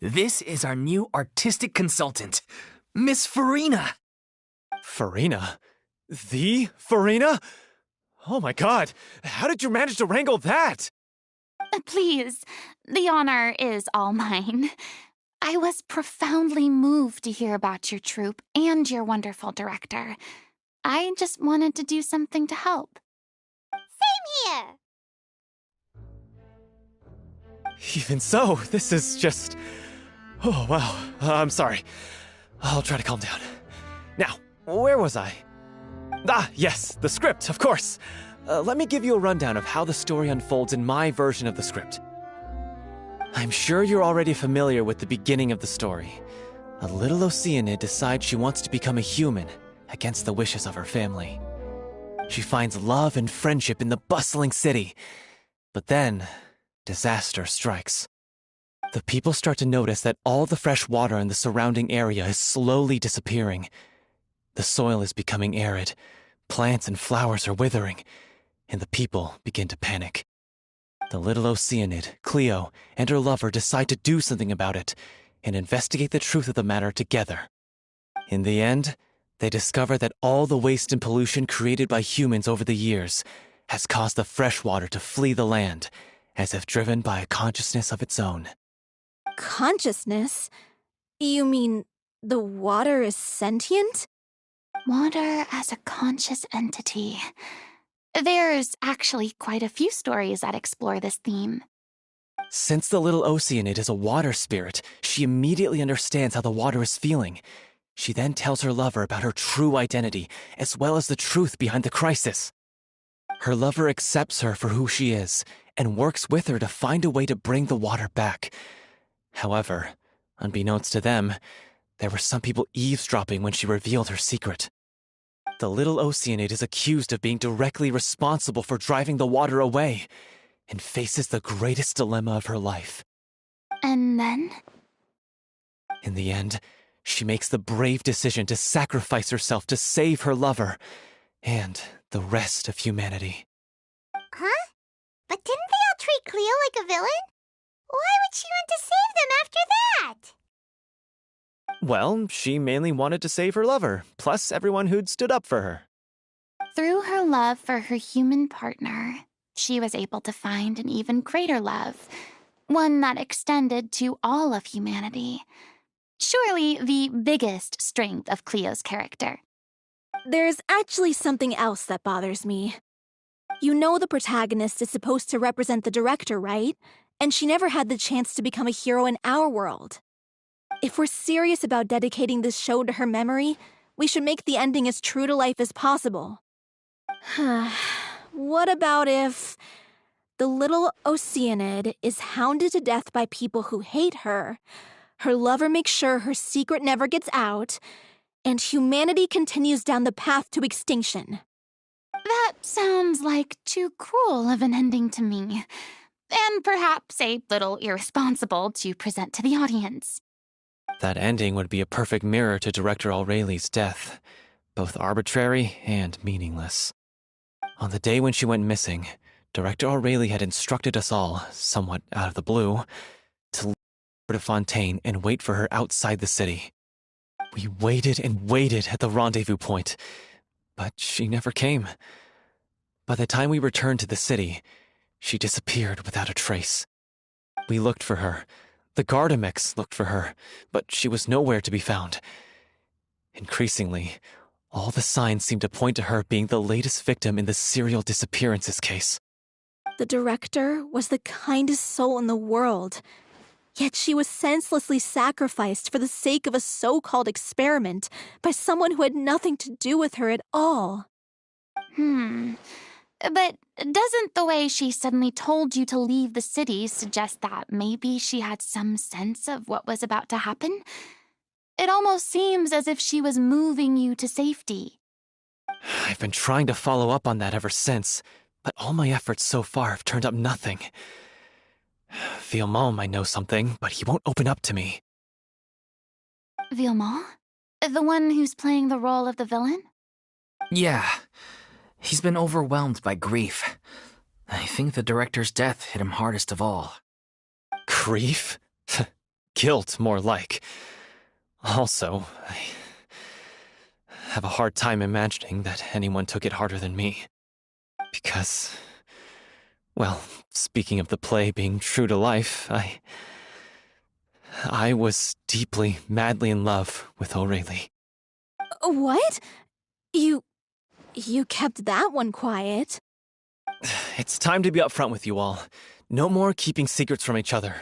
This is our new artistic consultant, Miss Farina. Farina? The Farina? Oh my god, how did you manage to wrangle that? Please, the honor is all mine. I was profoundly moved to hear about your troupe and your wonderful director. I just wanted to do something to help. Same here. Even so, this is just... Oh, wow. I'm sorry. I'll try to calm down. Now, where was I? Ah, yes, the script, of course. Let me give you a rundown of how the story unfolds in my version of the script. I'm sure you're already familiar with the beginning of the story. A little Oceanid decides she wants to become a human, against the wishes of her family. She finds love and friendship in the bustling city. But then, disaster strikes. The people start to notice that all the fresh water in the surrounding area is slowly disappearing. The soil is becoming arid, plants and flowers are withering, and the people begin to panic. The little Oceanid, Cleo, and her lover decide to do something about it and investigate the truth of the matter together. In the end, they discover that all the waste and pollution created by humans over the years has caused the fresh water to flee the land, as if driven by a consciousness of its own. Consciousness? You mean the water is sentient? Water as a conscious entity. There's actually quite a few stories that explore this theme. Since the little Oceanid is a water spirit, she immediately understands how the water is feeling. She then tells her lover about her true identity, as well as the truth behind the crisis. Her lover accepts her for who she is, and works with her to find a way to bring the water back. However, unbeknownst to them, there were some people eavesdropping when she revealed her secret. The little Oceanid is accused of being directly responsible for driving the water away, and faces the greatest dilemma of her life. And then? In the end, she makes the brave decision to sacrifice herself to save her lover, and the rest of humanity. Huh? But didn't they all treat Cleo like a villain? Why would she want to save them after that? Well, she mainly wanted to save her lover, plus everyone who'd stood up for her. Through her love for her human partner, she was able to find an even greater love, one that extended to all of humanity. Surely the biggest strength of Cleo's character. There's actually something else that bothers me. You know the protagonist is supposed to represent the director, right? And she never had the chance to become a hero in our world. If we're serious about dedicating this show to her memory, we should make the ending as true to life as possible. What about if the little Oceanid is hounded to death by people who hate her, her lover makes sure her secret never gets out, and humanity continues down the path to extinction? That sounds like too cruel of an ending to me, and perhaps a little irresponsible to present to the audience. That ending would be a perfect mirror to Director Aureli's death, both arbitrary and meaningless. On the day when she went missing, Director Aureli had instructed us all, somewhat out of the blue, to leave to Fontaine and wait for her outside the city. We waited and waited at the rendezvous point, but she never came. By the time we returned to the city, she disappeared without a trace. We looked for her. The Gardamex looked for her, but she was nowhere to be found. Increasingly, all the signs seemed to point to her being the latest victim in the serial disappearances case. The director was the kindest soul in the world, yet she was senselessly sacrificed for the sake of a so-called experiment by someone who had nothing to do with her at all. But doesn't the way she suddenly told you to leave the city suggest that maybe she had some sense of what was about to happen? It almost seems as if she was moving you to safety. I've been trying to follow up on that ever since, but all my efforts so far have turned up nothing. Villemont might know something, but he won't open up to me. Villemont? The one who's playing the role of the villain? Yeah. He's been overwhelmed by grief. I think the director's death hit him hardest of all. Grief? Guilt, more like. Also, I have a hard time imagining that anyone took it harder than me. Because, well, speaking of the play being true to life, I was deeply, madly in love with Aurelie. What? You kept that one quiet. It's time to be upfront with you all. No more keeping secrets from each other.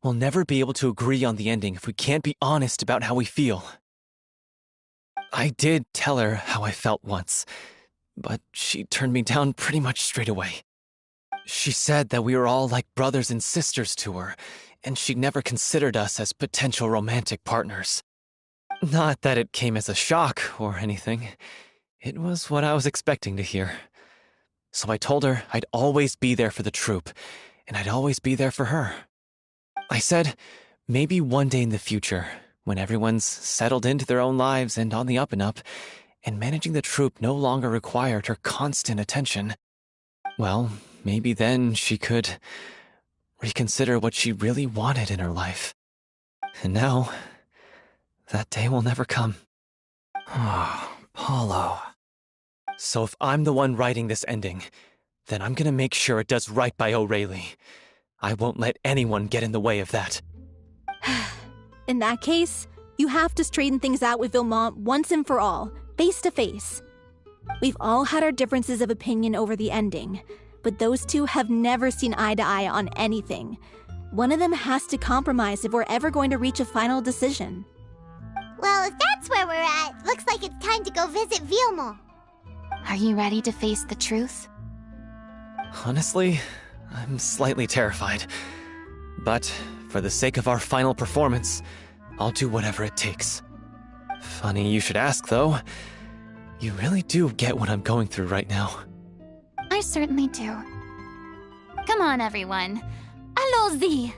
We'll never be able to agree on the ending if we can't be honest about how we feel. I did tell her how I felt once, but she turned me down pretty much straight away. She said that we were all like brothers and sisters to her, and she never considered us as potential romantic partners. Not that it came as a shock or anything. It was what I was expecting to hear. So I told her I'd always be there for the troupe, and I'd always be there for her. I said, maybe one day in the future, when everyone's settled into their own lives and on the up and up, and managing the troupe no longer required her constant attention, well, maybe then she could reconsider what she really wanted in her life. And now, that day will never come. Oh, Paulo. So if I'm the one writing this ending, then I'm gonna make sure it does right by Aurelie. I won't let anyone get in the way of that. In that case, you have to straighten things out with Villemont once and for all, face to face. We've all had our differences of opinion over the ending, but those two have never seen eye to eye on anything. One of them has to compromise if we're ever going to reach a final decision. Well, if that's where we're at, looks like it's time to go visit Villemont. Are you ready to face the truth? Honestly, I'm slightly terrified. But for the sake of our final performance, I'll do whatever it takes. Funny you should ask, though. You really do get what I'm going through right now. I certainly do. Come on, everyone. Allons-y!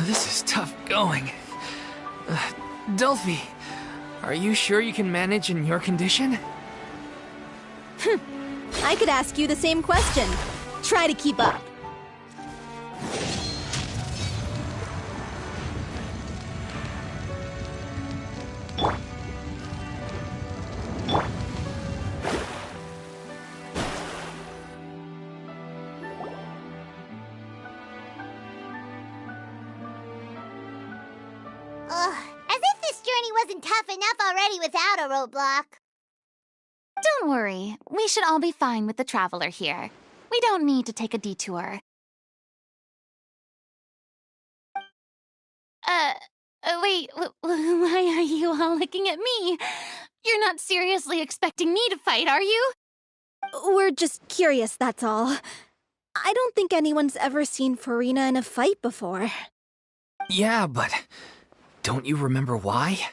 This is tough going. Delphi, are you sure you can manage in your condition? I could ask you the same question. Try to keep up. Ugh, as if this journey wasn't tough enough already without a roadblock. Don't worry, we should all be fine with the traveler here. We don't need to take a detour. Wait, why are you all looking at me? You're not seriously expecting me to fight, are you? We're just curious, that's all. I don't think anyone's ever seen Farina in a fight before. Yeah, but don't you remember why?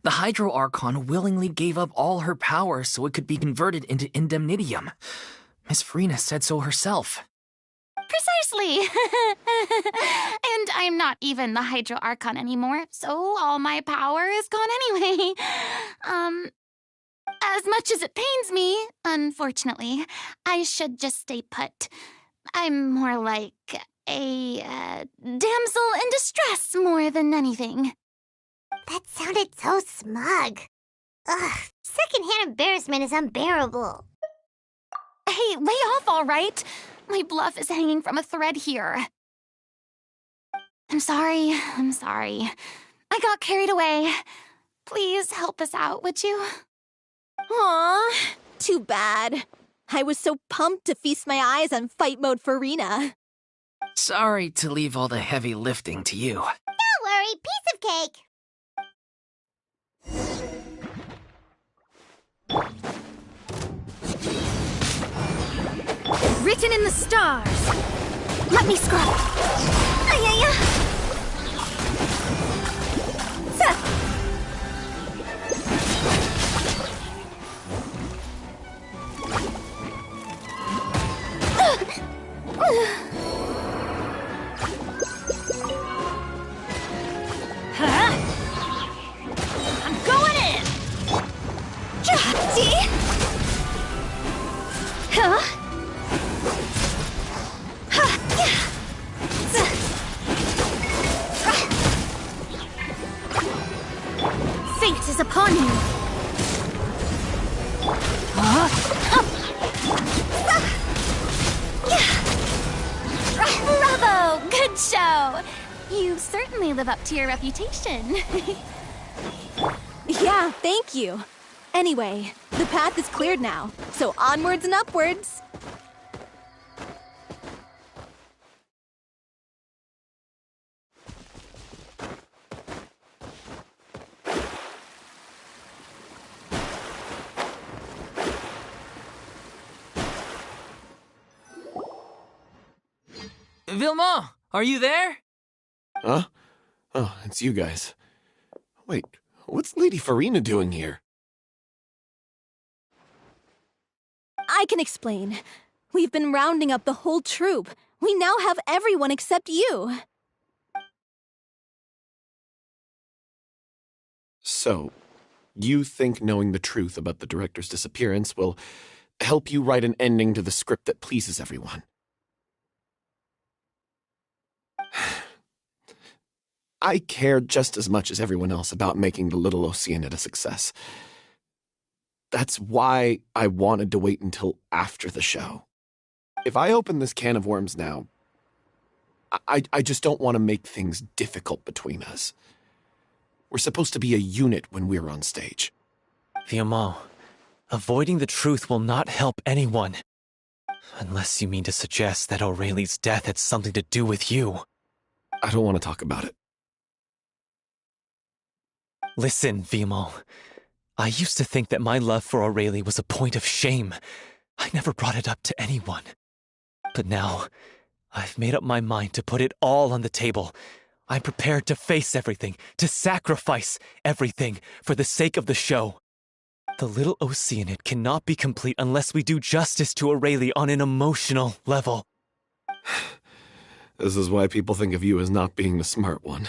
The Hydro Archon willingly gave up all her power so it could be converted into indemnitium. Miss Farina said so herself. Precisely! And I'm not even the Hydro Archon anymore, so all my power is gone anyway. As much as it pains me, unfortunately, I should just stay put. I'm more like a damsel in distress more than anything. That sounded so smug. Ugh, secondhand embarrassment is unbearable. Hey, lay off, all right? My bluff is hanging from a thread here. I'm sorry. I got carried away. Please help us out, would you? Aw, too bad. I was so pumped to feast my eyes on fight mode Farina. Sorry to leave all the heavy lifting to you. Don't worry, piece of cake. Written in the stars. Let me scrub. I'm going in. Fate is upon you. Bravo! Good show! You certainly live up to your reputation. Yeah, thank you. Anyway, the path is cleared now, so onwards and upwards. Vilma, are you there? Huh? Oh, it's you guys. Wait, what's Lady Farina doing here? I can explain. We've been rounding up the whole troop. We now have everyone except you. So, you think knowing the truth about the director's disappearance will help you write an ending to the script that pleases everyone? I care just as much as everyone else about making the Little Oceanid a success. That's why I wanted to wait until after the show. If I open this can of worms now, I just don't want to make things difficult between us. We're supposed to be a unit when we're on stage. Vilma, avoiding the truth will not help anyone. Unless you mean to suggest that Aurelie's death had something to do with you. I don't want to talk about it. Listen, Vilma. I used to think that my love for Aurelie was a point of shame. I never brought it up to anyone. But now, I've made up my mind to put it all on the table. I'm prepared to face everything, to sacrifice everything for the sake of the show. The Little Oceanid cannot be complete unless we do justice to Aurelie on an emotional level. This is why people think of you as not being the smart one.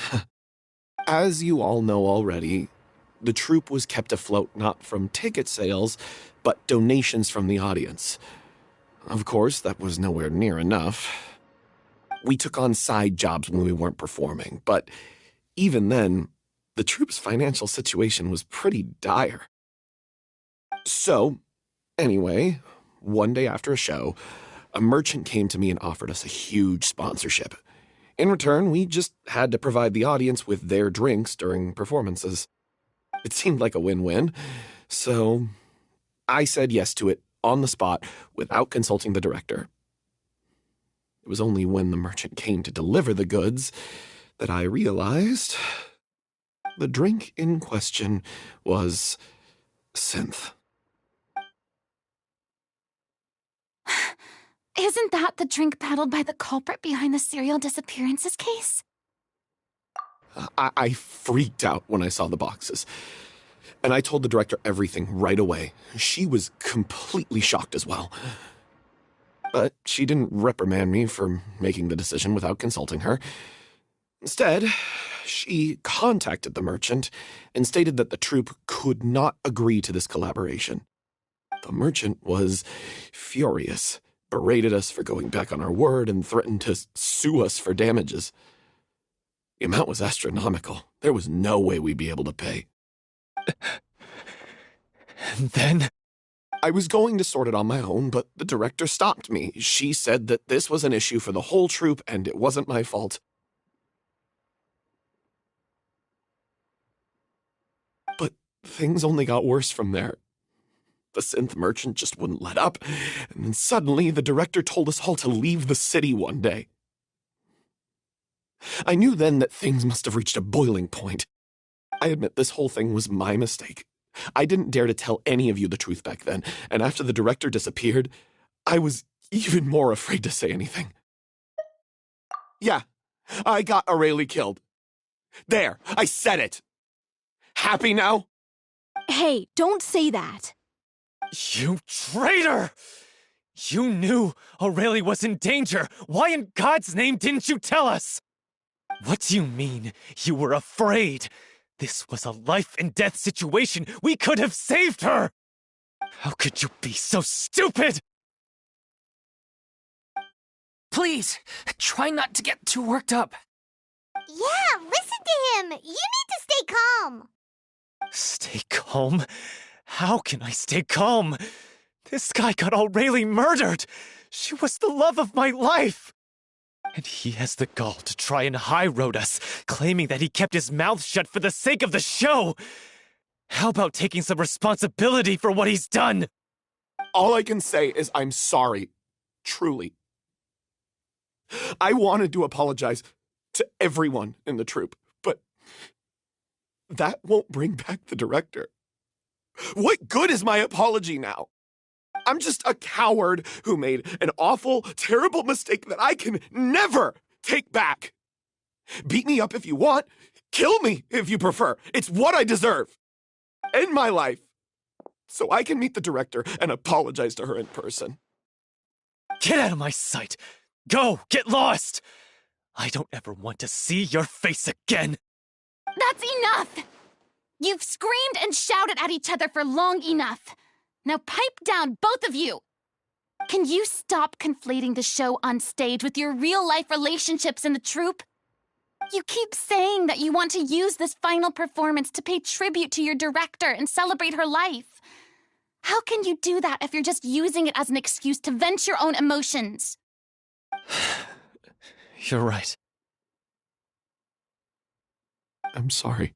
As you all know already, the troupe was kept afloat not from ticket sales, but donations from the audience. Of course, that was nowhere near enough. We took on side jobs when we weren't performing, but even then, the troupe's financial situation was pretty dire. So, anyway, one day after a show, a merchant came to me and offered us a huge sponsorship. In return, we just had to provide the audience with their drinks during performances. It seemed like a win-win, so I said yes to it on the spot without consulting the director. It was only when the merchant came to deliver the goods that I realized the drink in question was synth. Isn't that the drink peddled by the culprit behind the serial disappearances case? I freaked out when I saw the boxes. And I told the director everything right away. She was completely shocked as well. But she didn't reprimand me for making the decision without consulting her. Instead, she contacted the merchant and stated that the troupe could not agree to this collaboration. The merchant was furious, berated us for going back on our word, and threatened to sue us for damages. The amount was astronomical. There was no way we'd be able to pay. And then? I was going to sort it on my own, but the director stopped me. She said that this was an issue for the whole troupe and it wasn't my fault. But things only got worse from there. The synth merchant just wouldn't let up, and then suddenly the director told us all to leave the city one day. I knew then that things must have reached a boiling point. I admit this whole thing was my mistake. I didn't dare to tell any of you the truth back then, and after the director disappeared, I was even more afraid to say anything. Yeah, I got Aurelie killed. There, I said it. Happy now? Hey, don't say that. You traitor! You knew Aurelie was in danger. Why in God's name didn't you tell us? What do you mean, you were afraid? This was a life-and-death situation. We could have saved her! How could you be so stupid? Please, try not to get too worked up. Yeah, listen to him. You need to stay calm. Stay calm? How can I stay calm? This guy got Aurelie murdered! She was the love of my life! And he has the gall to try and high-road us, claiming that he kept his mouth shut for the sake of the show! How about taking some responsibility for what he's done? All I can say is I'm sorry. Truly. I wanted to apologize to everyone in the troupe, but that won't bring back the director. What good is my apology now? I'm just a coward who made an awful, terrible mistake that I can never take back. Beat me up if you want. Kill me if you prefer. It's what I deserve. End my life so I can meet the director and apologize to her in person. Get out of my sight! Go! Get lost! I don't ever want to see your face again! That's enough! You've screamed and shouted at each other for long enough. Now pipe down, both of you! Can you stop conflating the show on stage with your real-life relationships in the troupe? You keep saying that you want to use this final performance to pay tribute to your director and celebrate her life. How can you do that if you're just using it as an excuse to vent your own emotions? You're right. I'm sorry.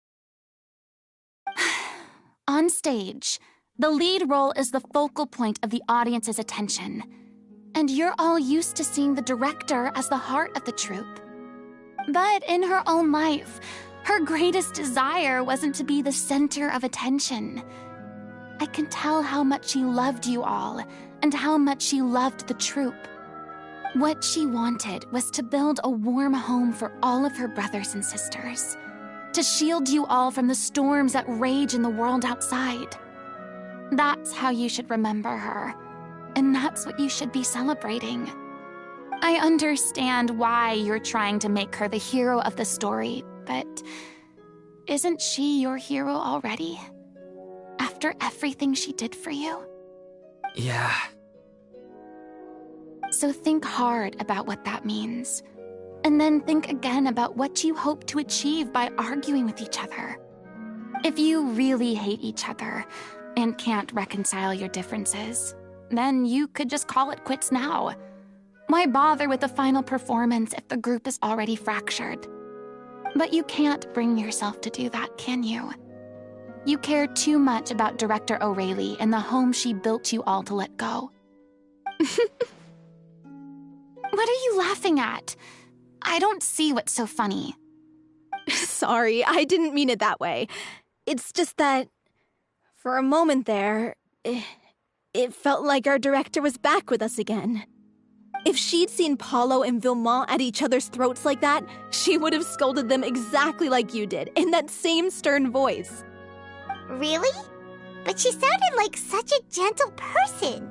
On stage, the lead role is the focal point of the audience's attention. And you're all used to seeing the director as the heart of the troupe. But in her own life, her greatest desire wasn't to be the center of attention. I can tell how much she loved you all, and how much she loved the troupe. What she wanted was to build a warm home for all of her brothers and sisters. To shield you all from the storms that rage in the world outside. That's how you should remember her. And that's what you should be celebrating. I understand why you're trying to make her the hero of the story, but isn't she your hero already? After everything she did for you? Yeah. So think hard about what that means. And then think again about what you hope to achieve by arguing with each other. If you really hate each other and can't reconcile your differences, then you could just call it quits now. Why bother with the final performance if the group is already fractured? But you can't bring yourself to do that, can you? You care too much about Director O'Reilly and the home she built you all to let go. What are you laughing at? I don't see what's so funny. Sorry, I didn't mean it that way. It's just that, for a moment there, it felt like our director was back with us again. If she'd seen Paulo and Vilmont at each other's throats like that, she would have scolded them exactly like you did, in that same stern voice. Really? But she sounded like such a gentle person.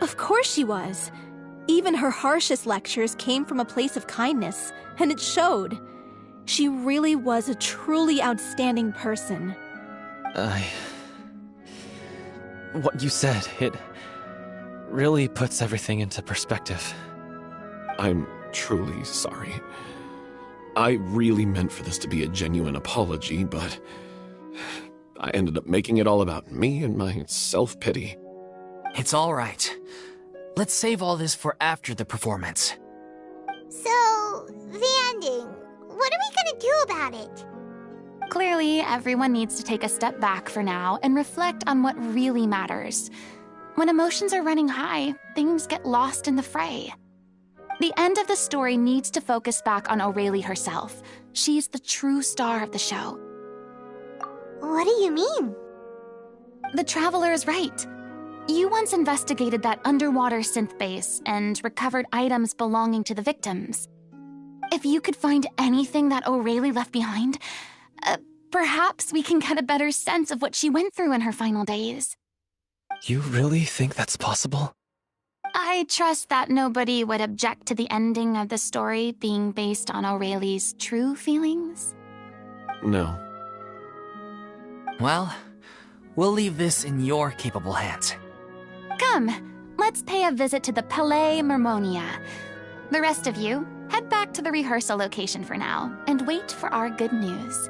Of course she was. Even her harshest lectures came from a place of kindness, and it showed. She really was a truly outstanding person. What you said, it really puts everything into perspective. I'm truly sorry. I really meant for this to be a genuine apology, but I ended up making it all about me and my self-pity. It's all right. Let's save all this for after the performance. So, the ending. What are we gonna do about it? Clearly, everyone needs to take a step back for now and reflect on what really matters. When emotions are running high, things get lost in the fray. The end of the story needs to focus back on O'Reilly herself. She's the true star of the show. What do you mean? The Traveler is right. You once investigated that underwater synth base and recovered items belonging to the victims. If you could find anything that O'Reilly left behind, perhaps we can get a better sense of what she went through in her final days. You really think that's possible? I trust that nobody would object to the ending of the story being based on O'Reilly's true feelings. No. Well, we'll leave this in your capable hands. Come, let's pay a visit to the Palais Mermonia. The rest of you, head back to the rehearsal location for now and wait for our good news.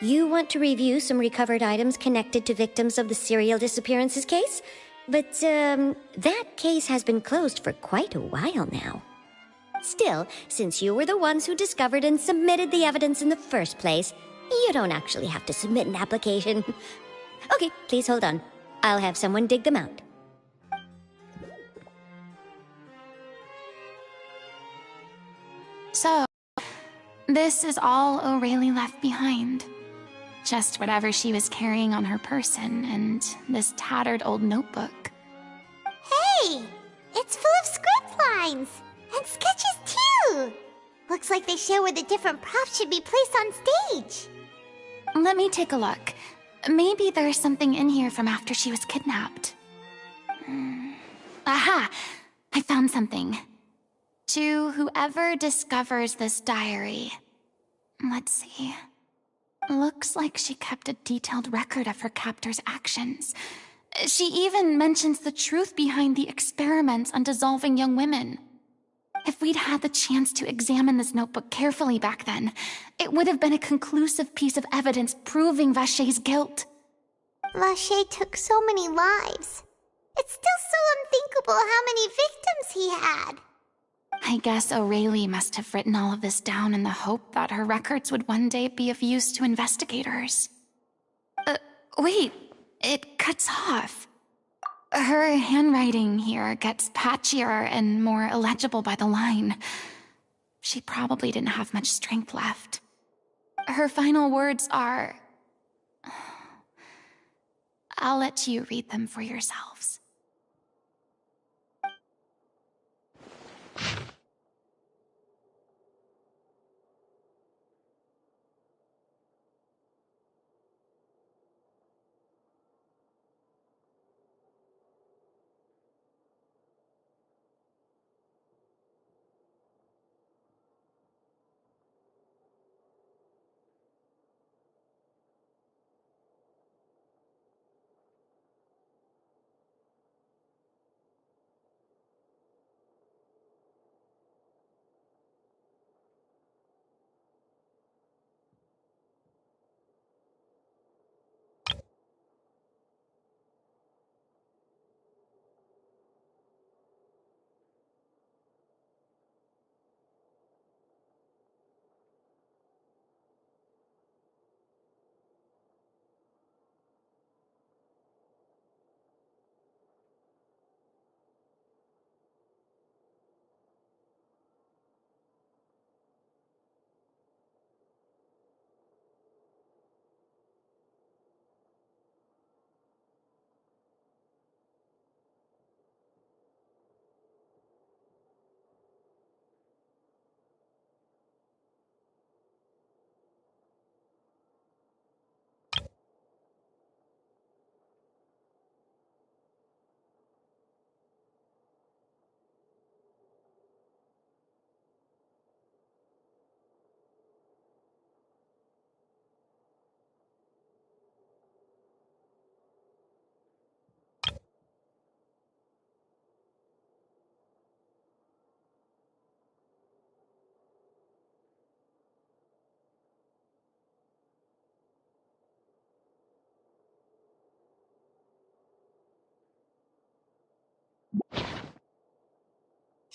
You want to review some recovered items connected to victims of the serial disappearances case? But, that case has been closed for quite a while now. Still, since you were the ones who discovered and submitted the evidence in the first place, you don't actually have to submit an application. Okay, please hold on. I'll have someone dig them out. So, this is all O'Reilly left behind. Just whatever she was carrying on her person and this tattered old notebook. Hey! It's full of script lines! And sketches too! Looks like they show where the different props should be placed on stage. Let me take a look. Maybe there's something in here from after she was kidnapped. Aha! I found something. To whoever discovers this diary. Let's see. Looks like she kept a detailed record of her captor's actions. She even mentions the truth behind the experiments on dissolving young women. If we'd had the chance to examine this notebook carefully back then, it would have been a conclusive piece of evidence proving Vachey's guilt. Vachey took so many lives. It's still so unthinkable how many victims he had. I guess O'Reilly must have written all of this down in the hope that her records would one day be of use to investigators. Wait, it cuts off. Her handwriting here gets patchier and more illegible by the line. She probably didn't have much strength left. Her final words are... I'll let you read them for yourselves.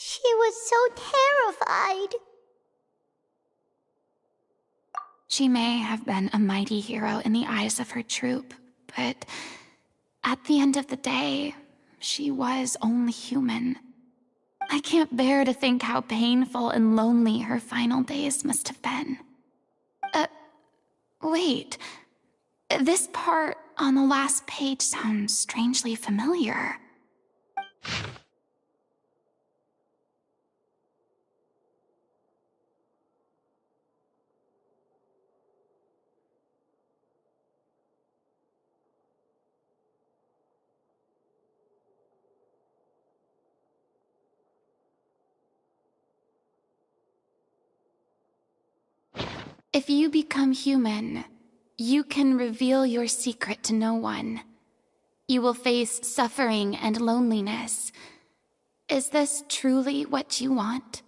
She was so terrified. She may have been a mighty hero in the eyes of her troop, but at the end of the day, she was only human. I can't bear to think how painful and lonely her final days must have been. Wait. This part on the last page sounds strangely familiar. If you become human, you can reveal your secret to no one. You will face suffering and loneliness. Is this truly what you want?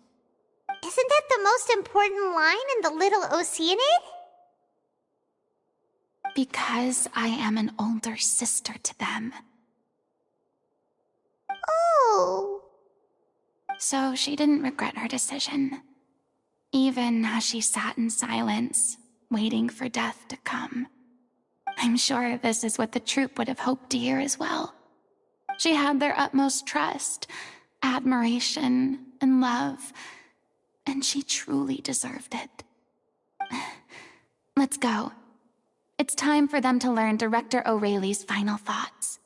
Isn't that the most important line in the Little Oceanid? Because I am an older sister to them. Oh. So she didn't regret her decision. Even as she sat in silence, waiting for death to come. I'm sure this is what the troupe would have hoped to hear as well. She had their utmost trust, admiration, and love, and she truly deserved it. Let's go. It's time for them to learn Director O'Reilly's final thoughts.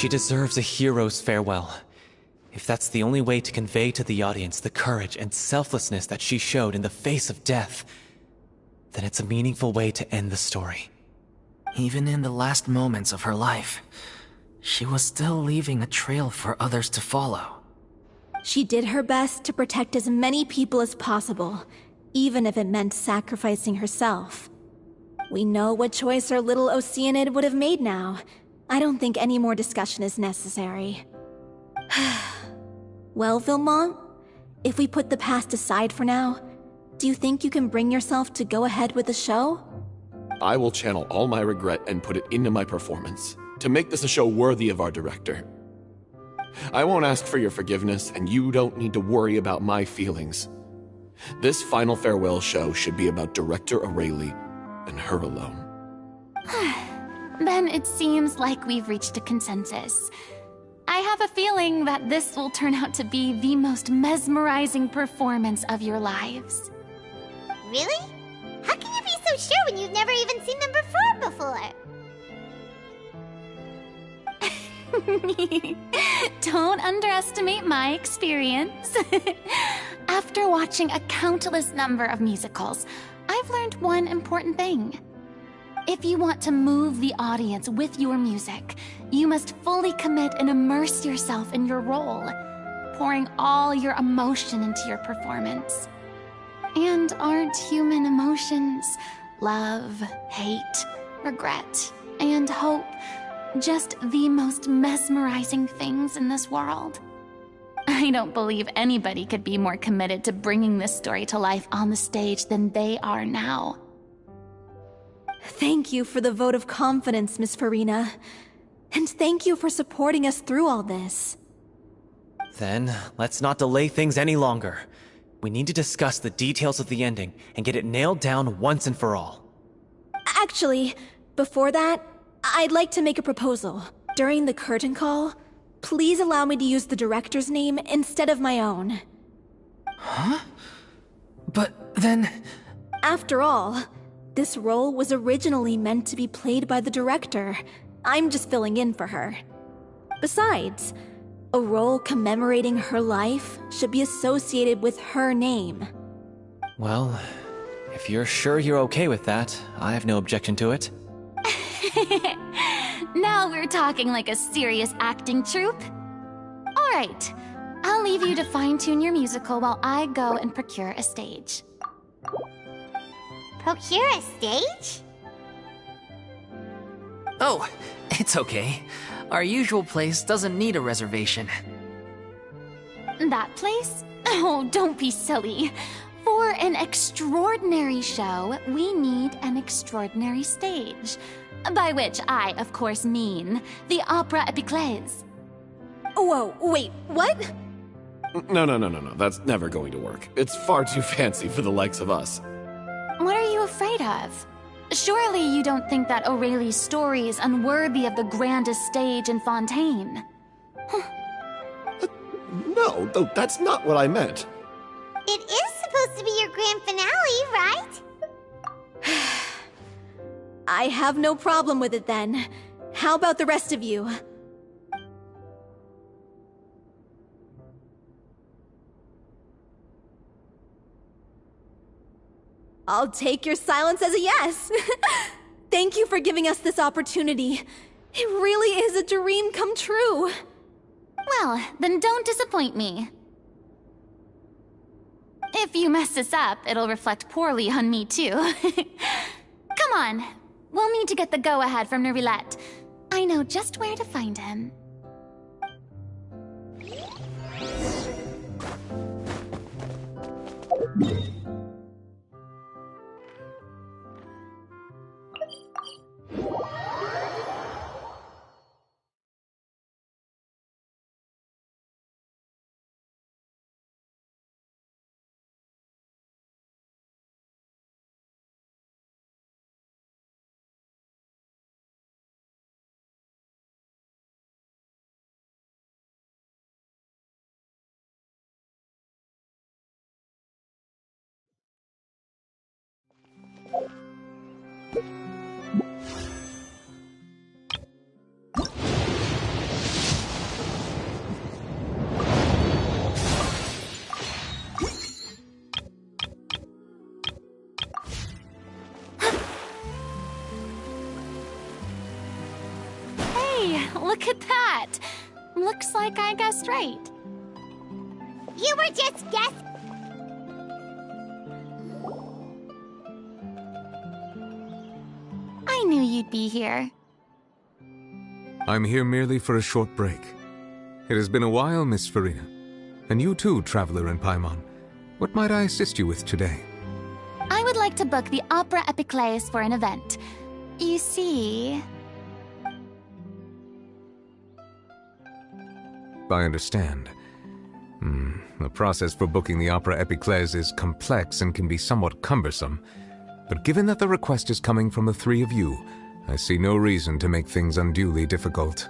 She deserves a hero's farewell. If that's the only way to convey to the audience the courage and selflessness that she showed in the face of death, then it's a meaningful way to end the story. Even in the last moments of her life, she was still leaving a trail for others to follow. She did her best to protect as many people as possible, even if it meant sacrificing herself. We know what choice our little Oceanid would have made now. I don't think any more discussion is necessary. Well, Vilmont, if we put the past aside for now, do you think you can bring yourself to go ahead with the show? I will channel all my regret and put it into my performance, to make this a show worthy of our director. I won't ask for your forgiveness, and you don't need to worry about my feelings. This final farewell show should be about Director Aurelie and her alone. Then it seems like we've reached a consensus. I have a feeling that this will turn out to be the most mesmerizing performance of your lives. Really? How can you be so sure when you've never even seen them perform before? Don't underestimate my experience. After watching a countless number of musicals, I've learned one important thing. If you want to move the audience with your music, you must fully commit and immerse yourself in your role, pouring all your emotion into your performance. And aren't human emotions, love, hate, regret, and hope, just the most mesmerizing things in this world? I don't believe anybody could be more committed to bringing this story to life on the stage than they are now. Thank you for the vote of confidence, Miss Farina. And thank you for supporting us through all this. Then, let's not delay things any longer. We need to discuss the details of the ending and get it nailed down once and for all. Actually, before that, I'd like to make a proposal. During the curtain call, please allow me to use the director's name instead of my own. Huh? But then... After all, this role was originally meant to be played by the director. I'm just filling in for her. Besides, a role commemorating her life should be associated with her name. Well, if you're sure you're okay with that, I have no objection to it. Now we're talking like a serious acting troupe. All right, I'll leave you to fine-tune your musical while I go and procure a stage. Procure a stage? Oh, it's okay. Our usual place doesn't need a reservation. That place? Oh, don't be silly. For an extraordinary show, we need an extraordinary stage. By which I, of course, mean the Opera Epiclese. Whoa, wait, what? No. That's never going to work. It's far too fancy for the likes of us. What are you afraid of? Surely you don't think that Aurelie's story is unworthy of the grandest stage in Fontaine. No, that's not what I meant. It is supposed to be your grand finale, right? I have no problem with it then. How about the rest of you? I'll take your silence as a yes. Thank you for giving us this opportunity. It really is a dream come true. Well, then don't disappoint me. If you mess this up, it'll reflect poorly on me too. Come on, we'll need to get the go-ahead from Neuvillette. I know just where to find him. look at that! Looks like I guessed right. You were just guessing. I knew you'd be here. I'm here merely for a short break. It has been a while, Miss Farina. And you too, Traveler in Paimon. What might I assist you with today? I would like to book the Opera Epiclese for an event. You see... I understand. The process for booking the Opera Epiclese is complex and can be somewhat cumbersome. But given that the request is coming from the three of you, I see no reason to make things unduly difficult.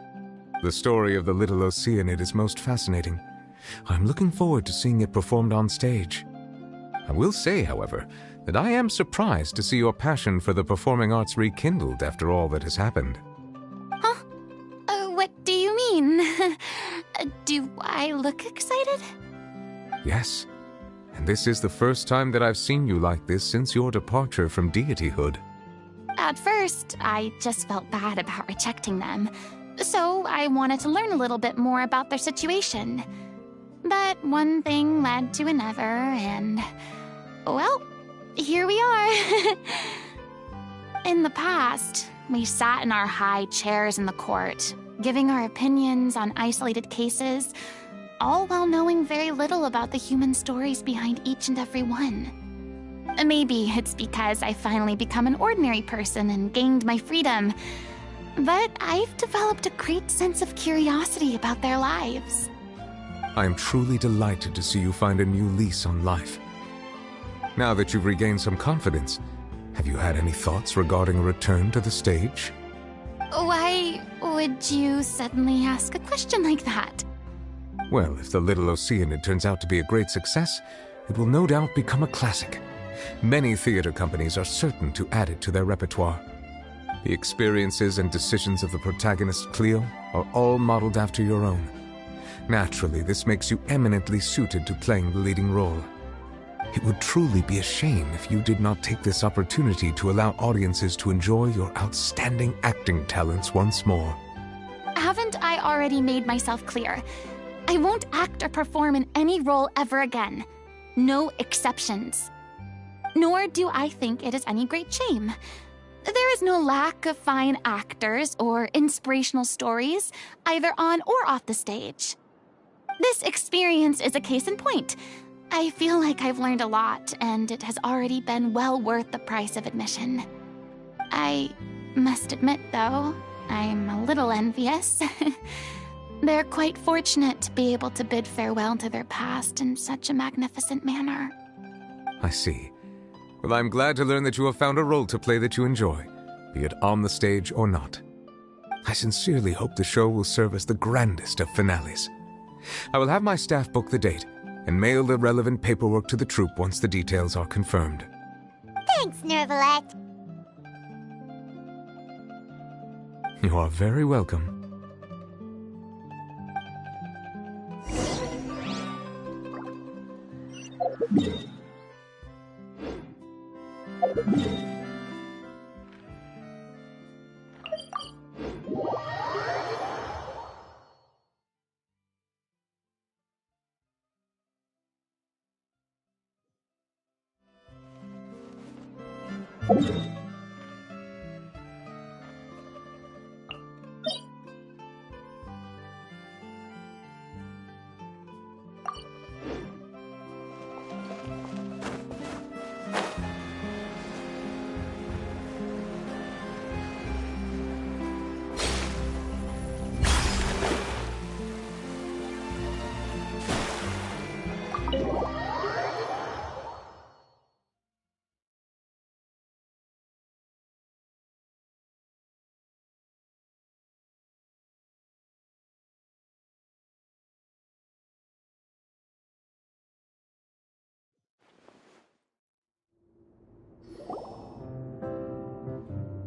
The story of the Little Oceanid is most fascinating. I'm looking forward to seeing it performed on stage. I will say, however, that I am surprised to see your passion for the performing arts rekindled after all that has happened. Huh? What do you mean? Do I look excited? Yes. And this is the first time that I've seen you like this since your departure from deityhood. At first, I just felt bad about rejecting them. So I wanted to learn a little bit more about their situation. But one thing led to another, and... well, here we are. In the past, we sat in our high chairs in the court, giving our opinions on isolated cases, all while knowing very little about the human stories behind each and every one. Maybe it's because I finally become an ordinary person and gained my freedom, but I've developed a great sense of curiosity about their lives. I am truly delighted to see you find a new lease on life. Now that you've regained some confidence, have you had any thoughts regarding a return to the stage? Why would you suddenly ask a question like that? Well, if the Little Oceanid turns out to be a great success, it will no doubt become a classic. Many theater companies are certain to add it to their repertoire. The experiences and decisions of the protagonist Cleo are all modeled after your own. Naturally, this makes you eminently suited to playing the leading role. It would truly be a shame if you did not take this opportunity to allow audiences to enjoy your outstanding acting talents once more. Haven't I already made myself clear? I won't act or perform in any role ever again. No exceptions. Nor do I think it is any great shame. There is no lack of fine actors or inspirational stories, either on or off the stage. This experience is a case in point. I feel like I've learned a lot, and it has already been well worth the price of admission. I must admit, though, I'm a little envious. They're quite fortunate to be able to bid farewell to their past in such a magnificent manner. I see. Well, I'm glad to learn that you have found a role to play that you enjoy, be it on the stage or not. I sincerely hope the show will serve as the grandest of finales. I will have my staff book the date and mail the relevant paperwork to the troupe once the details are confirmed. Thanks, Nervalette. You are very welcome.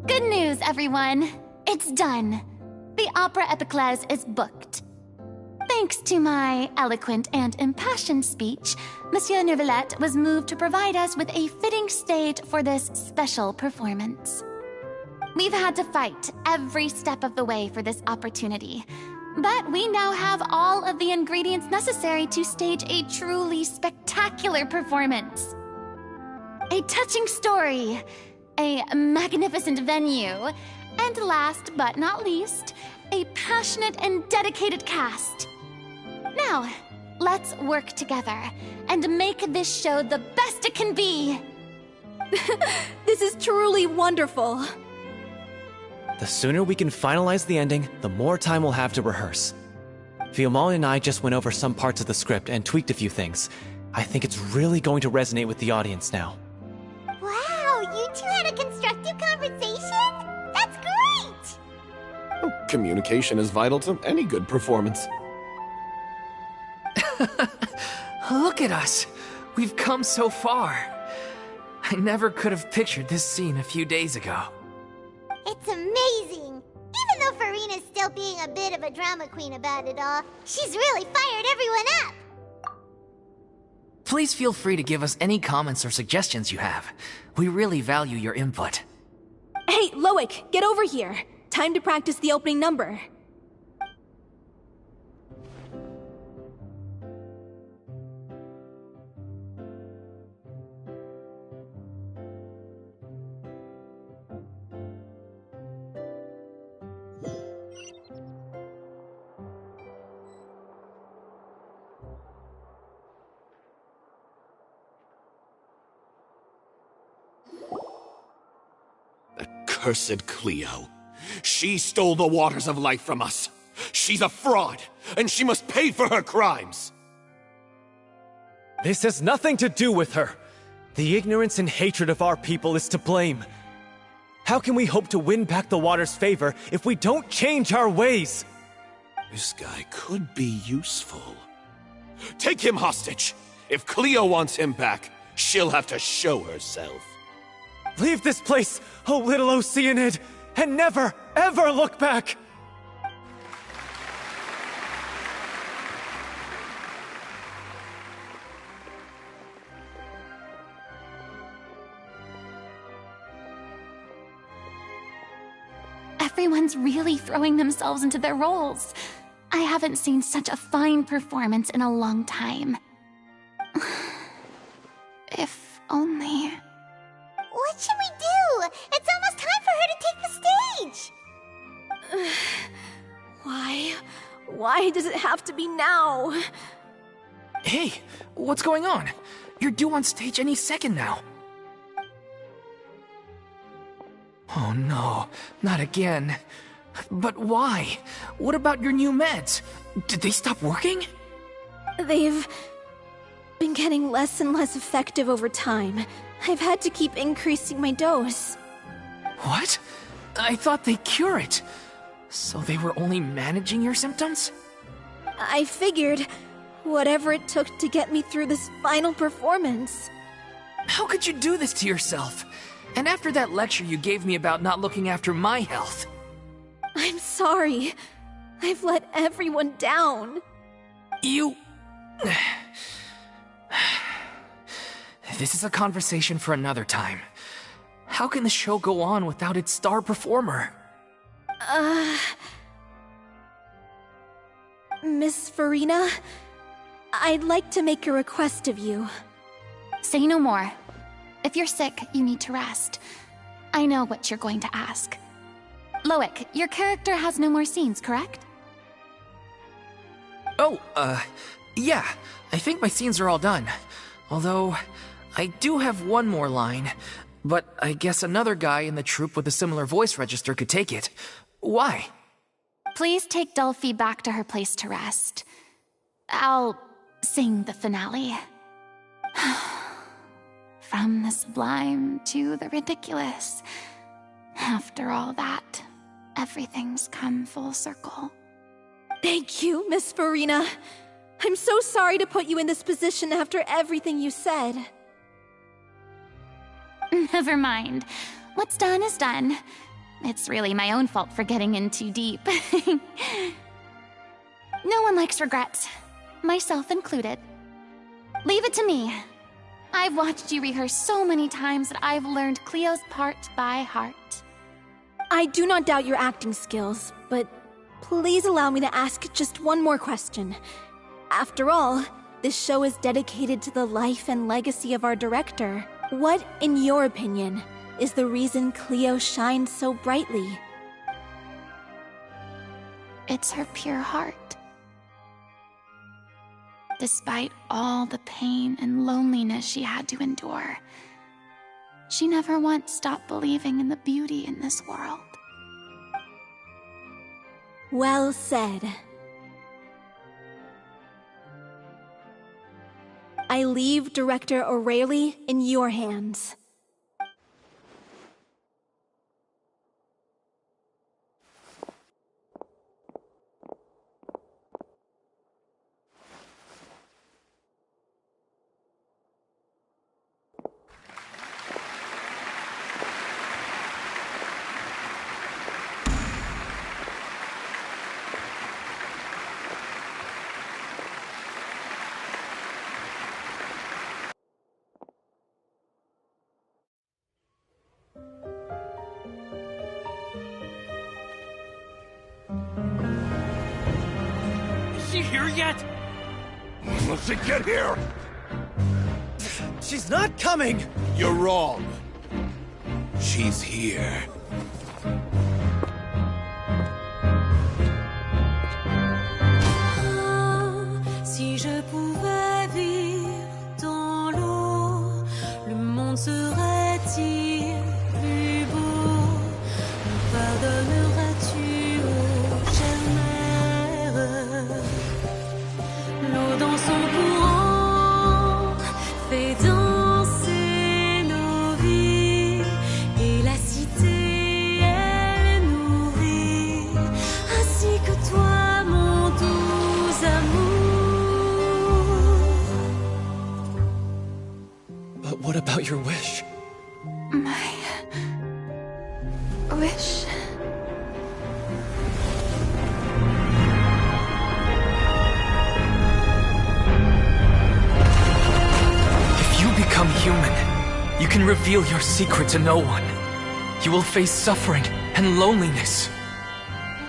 Good news, everyone! It's done. The Opera Epiclese is booked. Thanks to my eloquent and impassioned speech, Monsieur Neuvillette was moved to provide us with a fitting stage for this special performance. We've had to fight every step of the way for this opportunity, but we now have all of the ingredients necessary to stage a truly spectacular performance. A touching story, a magnificent venue, and last but not least, a passionate and dedicated cast. Now, let's work together and make this show the best it can be. This is truly wonderful. The sooner we can finalize the ending, the more time we'll have to rehearse. Fiumali and I just went over some parts of the script and tweaked a few things. I think it's really going to resonate with the audience now. Wow, you two had a constructive conversation? That's great! Communication is vital to any good performance. Look at us. We've come so far. I never could have pictured this scene a few days ago. It's amazing! Even though Farina's still being a bit of a drama queen about it all, she's really fired everyone up! Please feel free to give us any comments or suggestions you have. We really value your input. Hey, Loic, get over here. Time to practice the opening number. Cursed Cleo. She stole the waters of life from us. She's a fraud, and she must pay for her crimes. This has nothing to do with her. The ignorance and hatred of our people is to blame. How can we hope to win back the water's favor if we don't change our ways? This guy could be useful. Take him hostage. If Cleo wants him back, she'll have to show herself. Leave this place, O little Oceanid, and never, ever look back! Everyone's really throwing themselves into their roles. I haven't seen such a fine performance in a long time. If only... What should we do? It's almost time for her to take the stage! Why? Why does it have to be now? Hey, what's going on? You're due on stage any second now. Oh no, not again. But why? What about your new meds? Did they stop working? They've been getting less and less effective over time. I've had to keep increasing my dose. What? I thought they cure it. So they were only managing your symptoms? I figured whatever it took to get me through this final performance. How could you do this to yourself? And after that lecture you gave me about not looking after my health. I'm sorry. I've let everyone down. You... This is a conversation for another time. How can the show go on without its star performer? Miss Farina, I'd like to make a request of you. Say no more. If you're sick, you need to rest. I know what you're going to ask. Loic, your character has no more scenes, correct? Oh, yeah. I think my scenes are all done. Although, I do have one more line. But I guess another guy in the troupe with a similar voice register could take it. Why? Please take Delphi back to her place to rest. I'll sing the finale. From the sublime to the ridiculous. After all that, everything's come full circle. Thank you, Miss Farina. I'm so sorry to put you in this position after everything you said. Never mind. What's done is done. It's really my own fault for getting in too deep. No one likes regrets, myself included. Leave it to me. I've watched you rehearse so many times that I've learned Cleo's part by heart. I do not doubt your acting skills, but please allow me to ask just one more question. After all, this show is dedicated to the life and legacy of our director. What, in your opinion, is the reason Cleo shines so brightly? It's her pure heart. Despite all the pain and loneliness she had to endure, she never once stopped believing in the beauty in this world. Well said. I leave Director O'Reilly in your hands. Is she here yet? Will she get here? She's not coming! You're wrong. She's here. Si je pouvais vivre dans l'eau, le monde serait-il plus beau? Me pardonneras-tu, ô chère mère? L'eau dans son courant fait danser nos vies, et la cité elle nourrit, ainsi que toi, mon doux amour. But what about your wish? My wish. If you become human, you can reveal your secret to no one. You will face suffering and loneliness.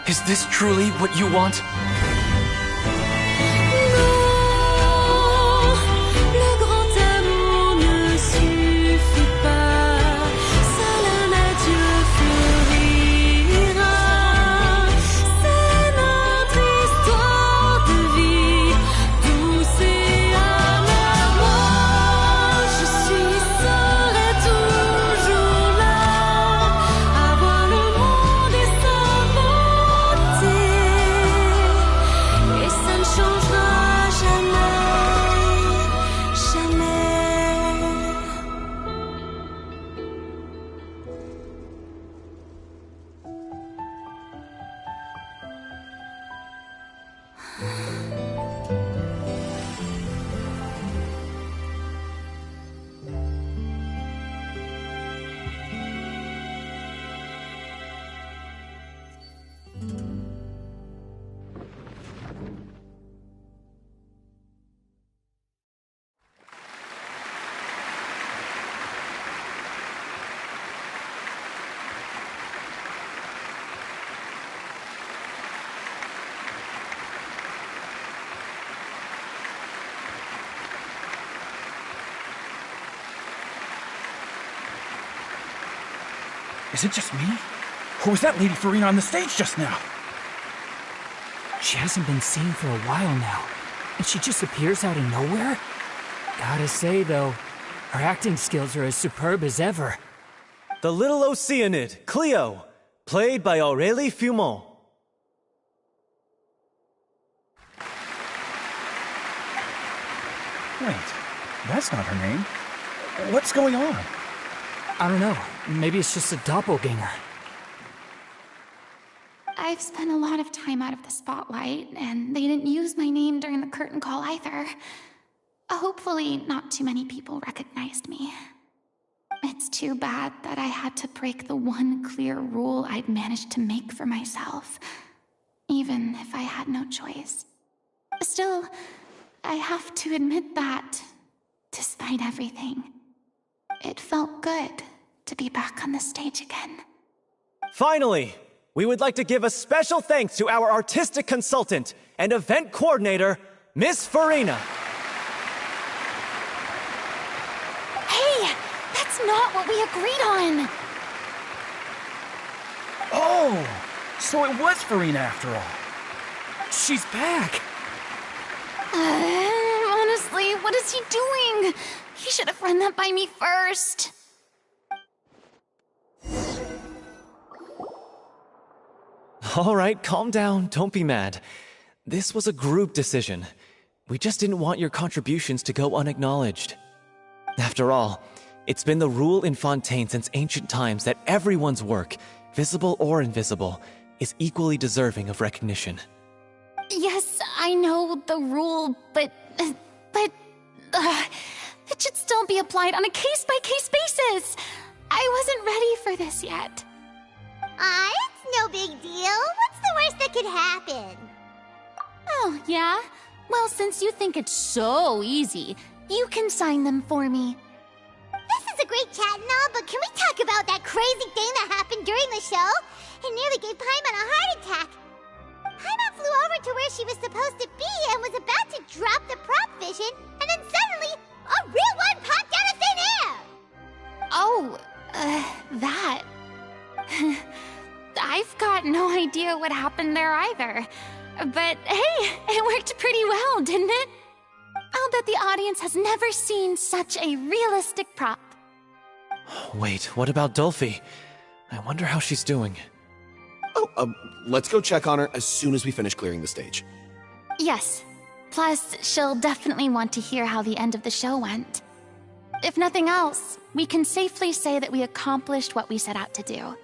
Is this truly what you want? Le grand amour ne suffit pas, seul un adieu fleurira. C'est notre histoire de vie, douce et amère. Moi, je serai toujours là, à voir le monde et s'inventer, et ça ne changera jamais, jamais. Is it just me? Or was that Lady Farina on the stage just now? She hasn't been seen for a while now, and she just appears out of nowhere? Gotta say, though, her acting skills are as superb as ever. The little Oceanid, Cleo, played by Aurélie Fumont. Wait, that's not her name. What's going on? I don't know, maybe it's just a doppelganger. I've spent a lot of time out of the spotlight, and they didn't use my name during the curtain call either. Hopefully, not too many people recognized me. It's too bad that I had to break the one clear rule I'd managed to make for myself, even if I had no choice. Still, I have to admit that, despite everything, it felt good to be back on the stage again. Finally, we would like to give a special thanks to our artistic consultant and event coordinator, Miss Farina. Hey, that's not what we agreed on. Oh, so it was Farina after all. She's back. Honestly, what is he doing? He should have run that by me first. All right, calm down. Don't be mad. This was a group decision. We just didn't want your contributions to go unacknowledged. After all, it's been the rule in Fontaine since ancient times that everyone's work, visible or invisible, is equally deserving of recognition. Yes, I know the rule, but it should still be applied on a case-by-case basis. I wasn't ready for this yet. It's no big deal. What's the worst that could happen? Oh, yeah? Well, since you think it's so easy, you can sign them for me. This is a great chat and all, but can we talk about that crazy thing that happened during the show? It nearly gave Paimon a heart attack. Paimon flew over to where she was supposed to be and was about to drop the prop vision, and then suddenly, a real one popped out of thin air! Oh, that. I've got no idea what happened there either. But hey, it worked pretty well, didn't it? I'll bet the audience has never seen such a realistic prop. Wait, what about Dolphy? I wonder how she's doing. Oh, let's go check on her as soon as we finish clearing the stage. Yes. Plus, she'll definitely want to hear how the end of the show went. If nothing else, we can safely say that we accomplished what we set out to do.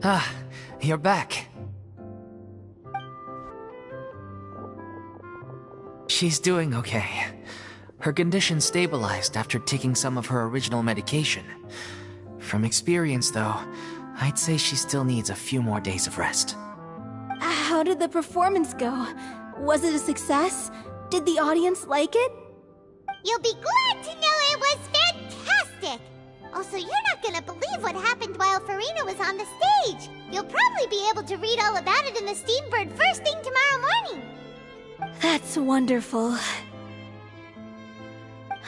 Ah, you're back. She's doing okay. Her condition stabilized after taking some of her original medication. From experience, though, I'd say she still needs a few more days of rest. How did the performance go? Was it a success? Did the audience like it? You'll be glad to know it was fantastic! Also, you're not gonna believe what happened while Farina was on the stage. You'll probably be able to read all about it in the Steambird first thing tomorrow morning. That's wonderful.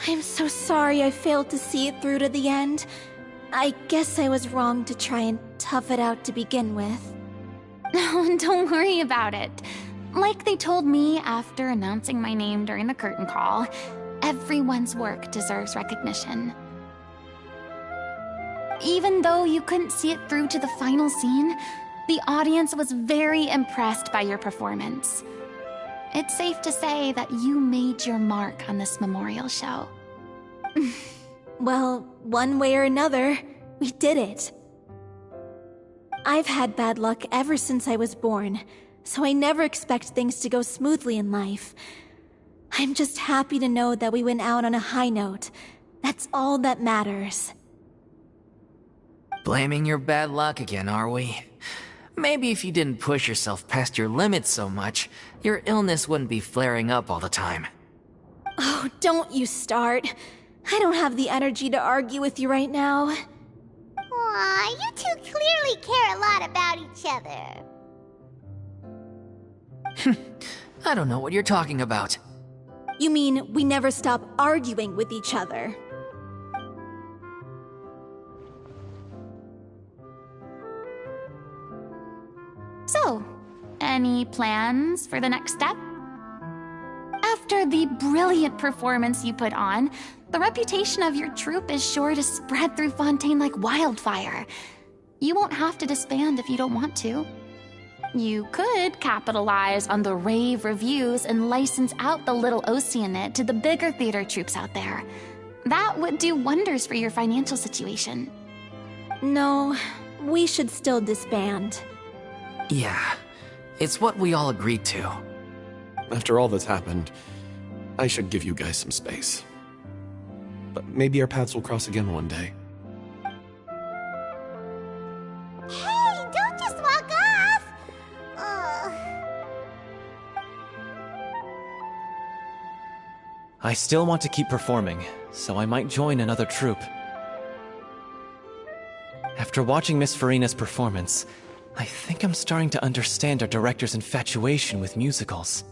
I'm so sorry I failed to see it through to the end. I guess I was wrong to try and tough it out to begin with. No, don't worry about it. Like they told me after announcing my name during the curtain call, everyone's work deserves recognition. Even though you couldn't see it through to the final scene, the audience was very impressed by your performance. It's safe to say that you made your mark on this memorial show. Well, one way or another, we did it. I've had bad luck ever since I was born, so I never expect things to go smoothly in life. I'm just happy to know that we went out on a high note. That's all that matters. Blaming your bad luck again, are we? Maybe if you didn't push yourself past your limits so much, your illness wouldn't be flaring up all the time. Oh, don't you start. I don't have the energy to argue with you right now. Aw, you two clearly care a lot about each other. I don't know what you're talking about. You mean we never stop arguing with each other? So, any plans for the next step? After the brilliant performance you put on, the reputation of your troupe is sure to spread through Fontaine like wildfire. You won't have to disband if you don't want to. You could capitalize on the rave reviews and license out the Little Oceanid to the bigger theater troupes out there. That would do wonders for your financial situation. No, we should still disband. Yeah, it's what we all agreed to. After all that's happened, I should give you guys some space. But maybe our paths will cross again one day. Hey, don't just walk off! I still want to keep performing, so I might join another troupe. After watching Miss Farina's performance, I think I'm starting to understand our director's infatuation with musicals.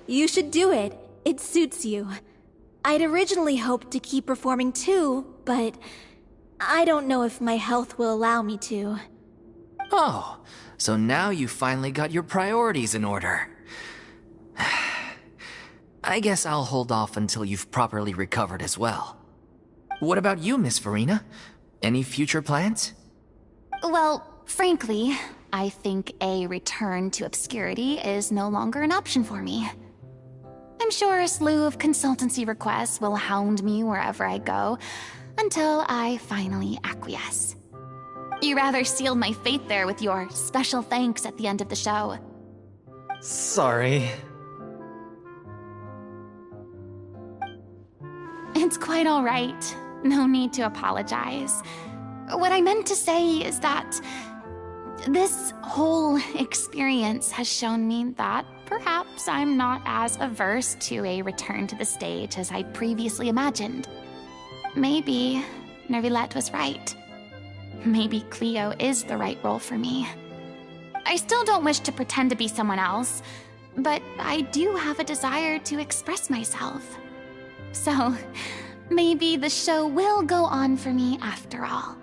You should do it. It suits you. I'd originally hoped to keep performing too, but I don't know if my health will allow me to. Oh, so now you finally got your priorities in order. I guess I'll hold off until you've properly recovered as well. What about you, Miss Farina? Any future plans? Well, frankly, I think a return to obscurity is no longer an option for me. I'm sure a slew of consultancy requests will hound me wherever I go, until I finally acquiesce. You rather sealed my fate there with your special thanks at the end of the show. Sorry. It's quite all right. No need to apologize. What I meant to say is that this whole experience has shown me that perhaps I'm not as averse to a return to the stage as I'd previously imagined. Maybe Nervillette was right. Maybe Cleo is the right role for me. I still don't wish to pretend to be someone else, but I do have a desire to express myself. So, maybe the show will go on for me after all.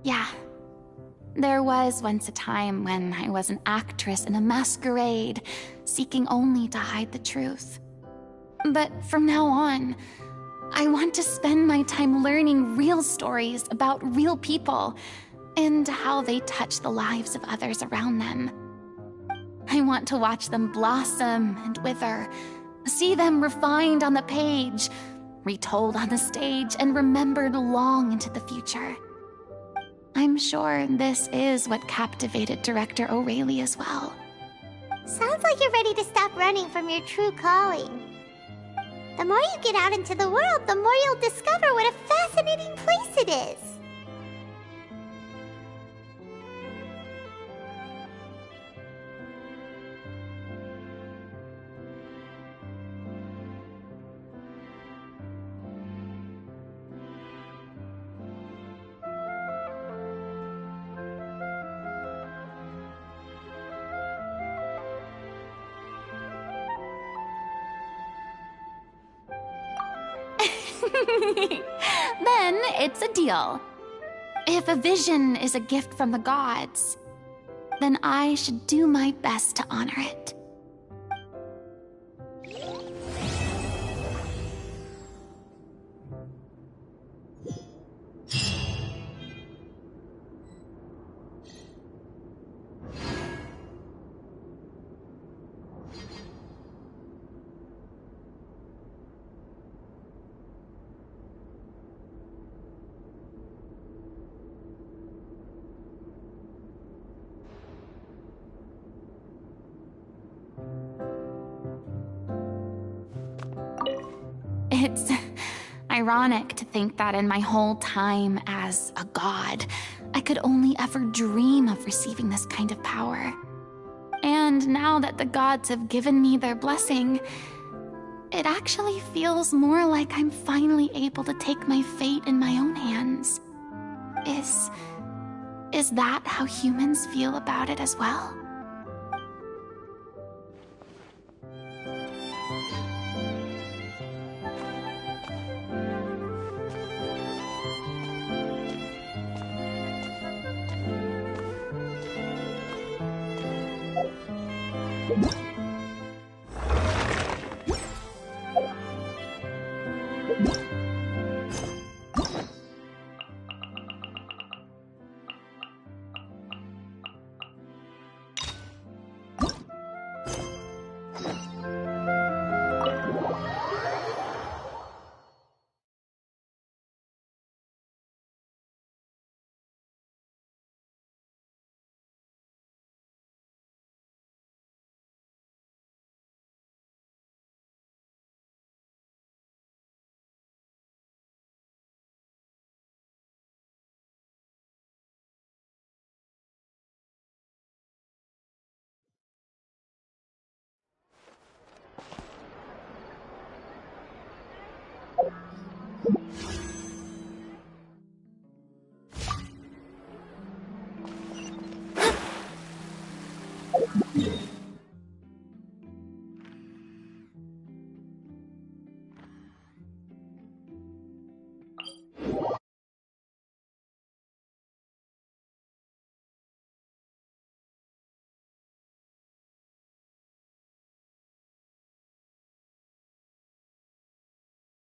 Yeah. There was once a time when I was an actress in a masquerade, seeking only to hide the truth. But from now on, I want to spend my time learning real stories about real people and how they touch the lives of others around them. I want to watch them blossom and wither, see them refined on the page, retold on the stage, and remembered long into the future. I'm sure this is what captivated director O'Reilly as well. Sounds like you're ready to stop running from your true calling. The more you get out into the world, the more you'll discover what a fascinating place it is. Then it's a deal. If a vision is a gift from the gods, then I should do my best to honor it. It's ironic to think that in my whole time as a god, I could only ever dream of receiving this kind of power. And now that the gods have given me their blessing, it actually feels more like I'm finally able to take my fate in my own hands. Is that how humans feel about it as well?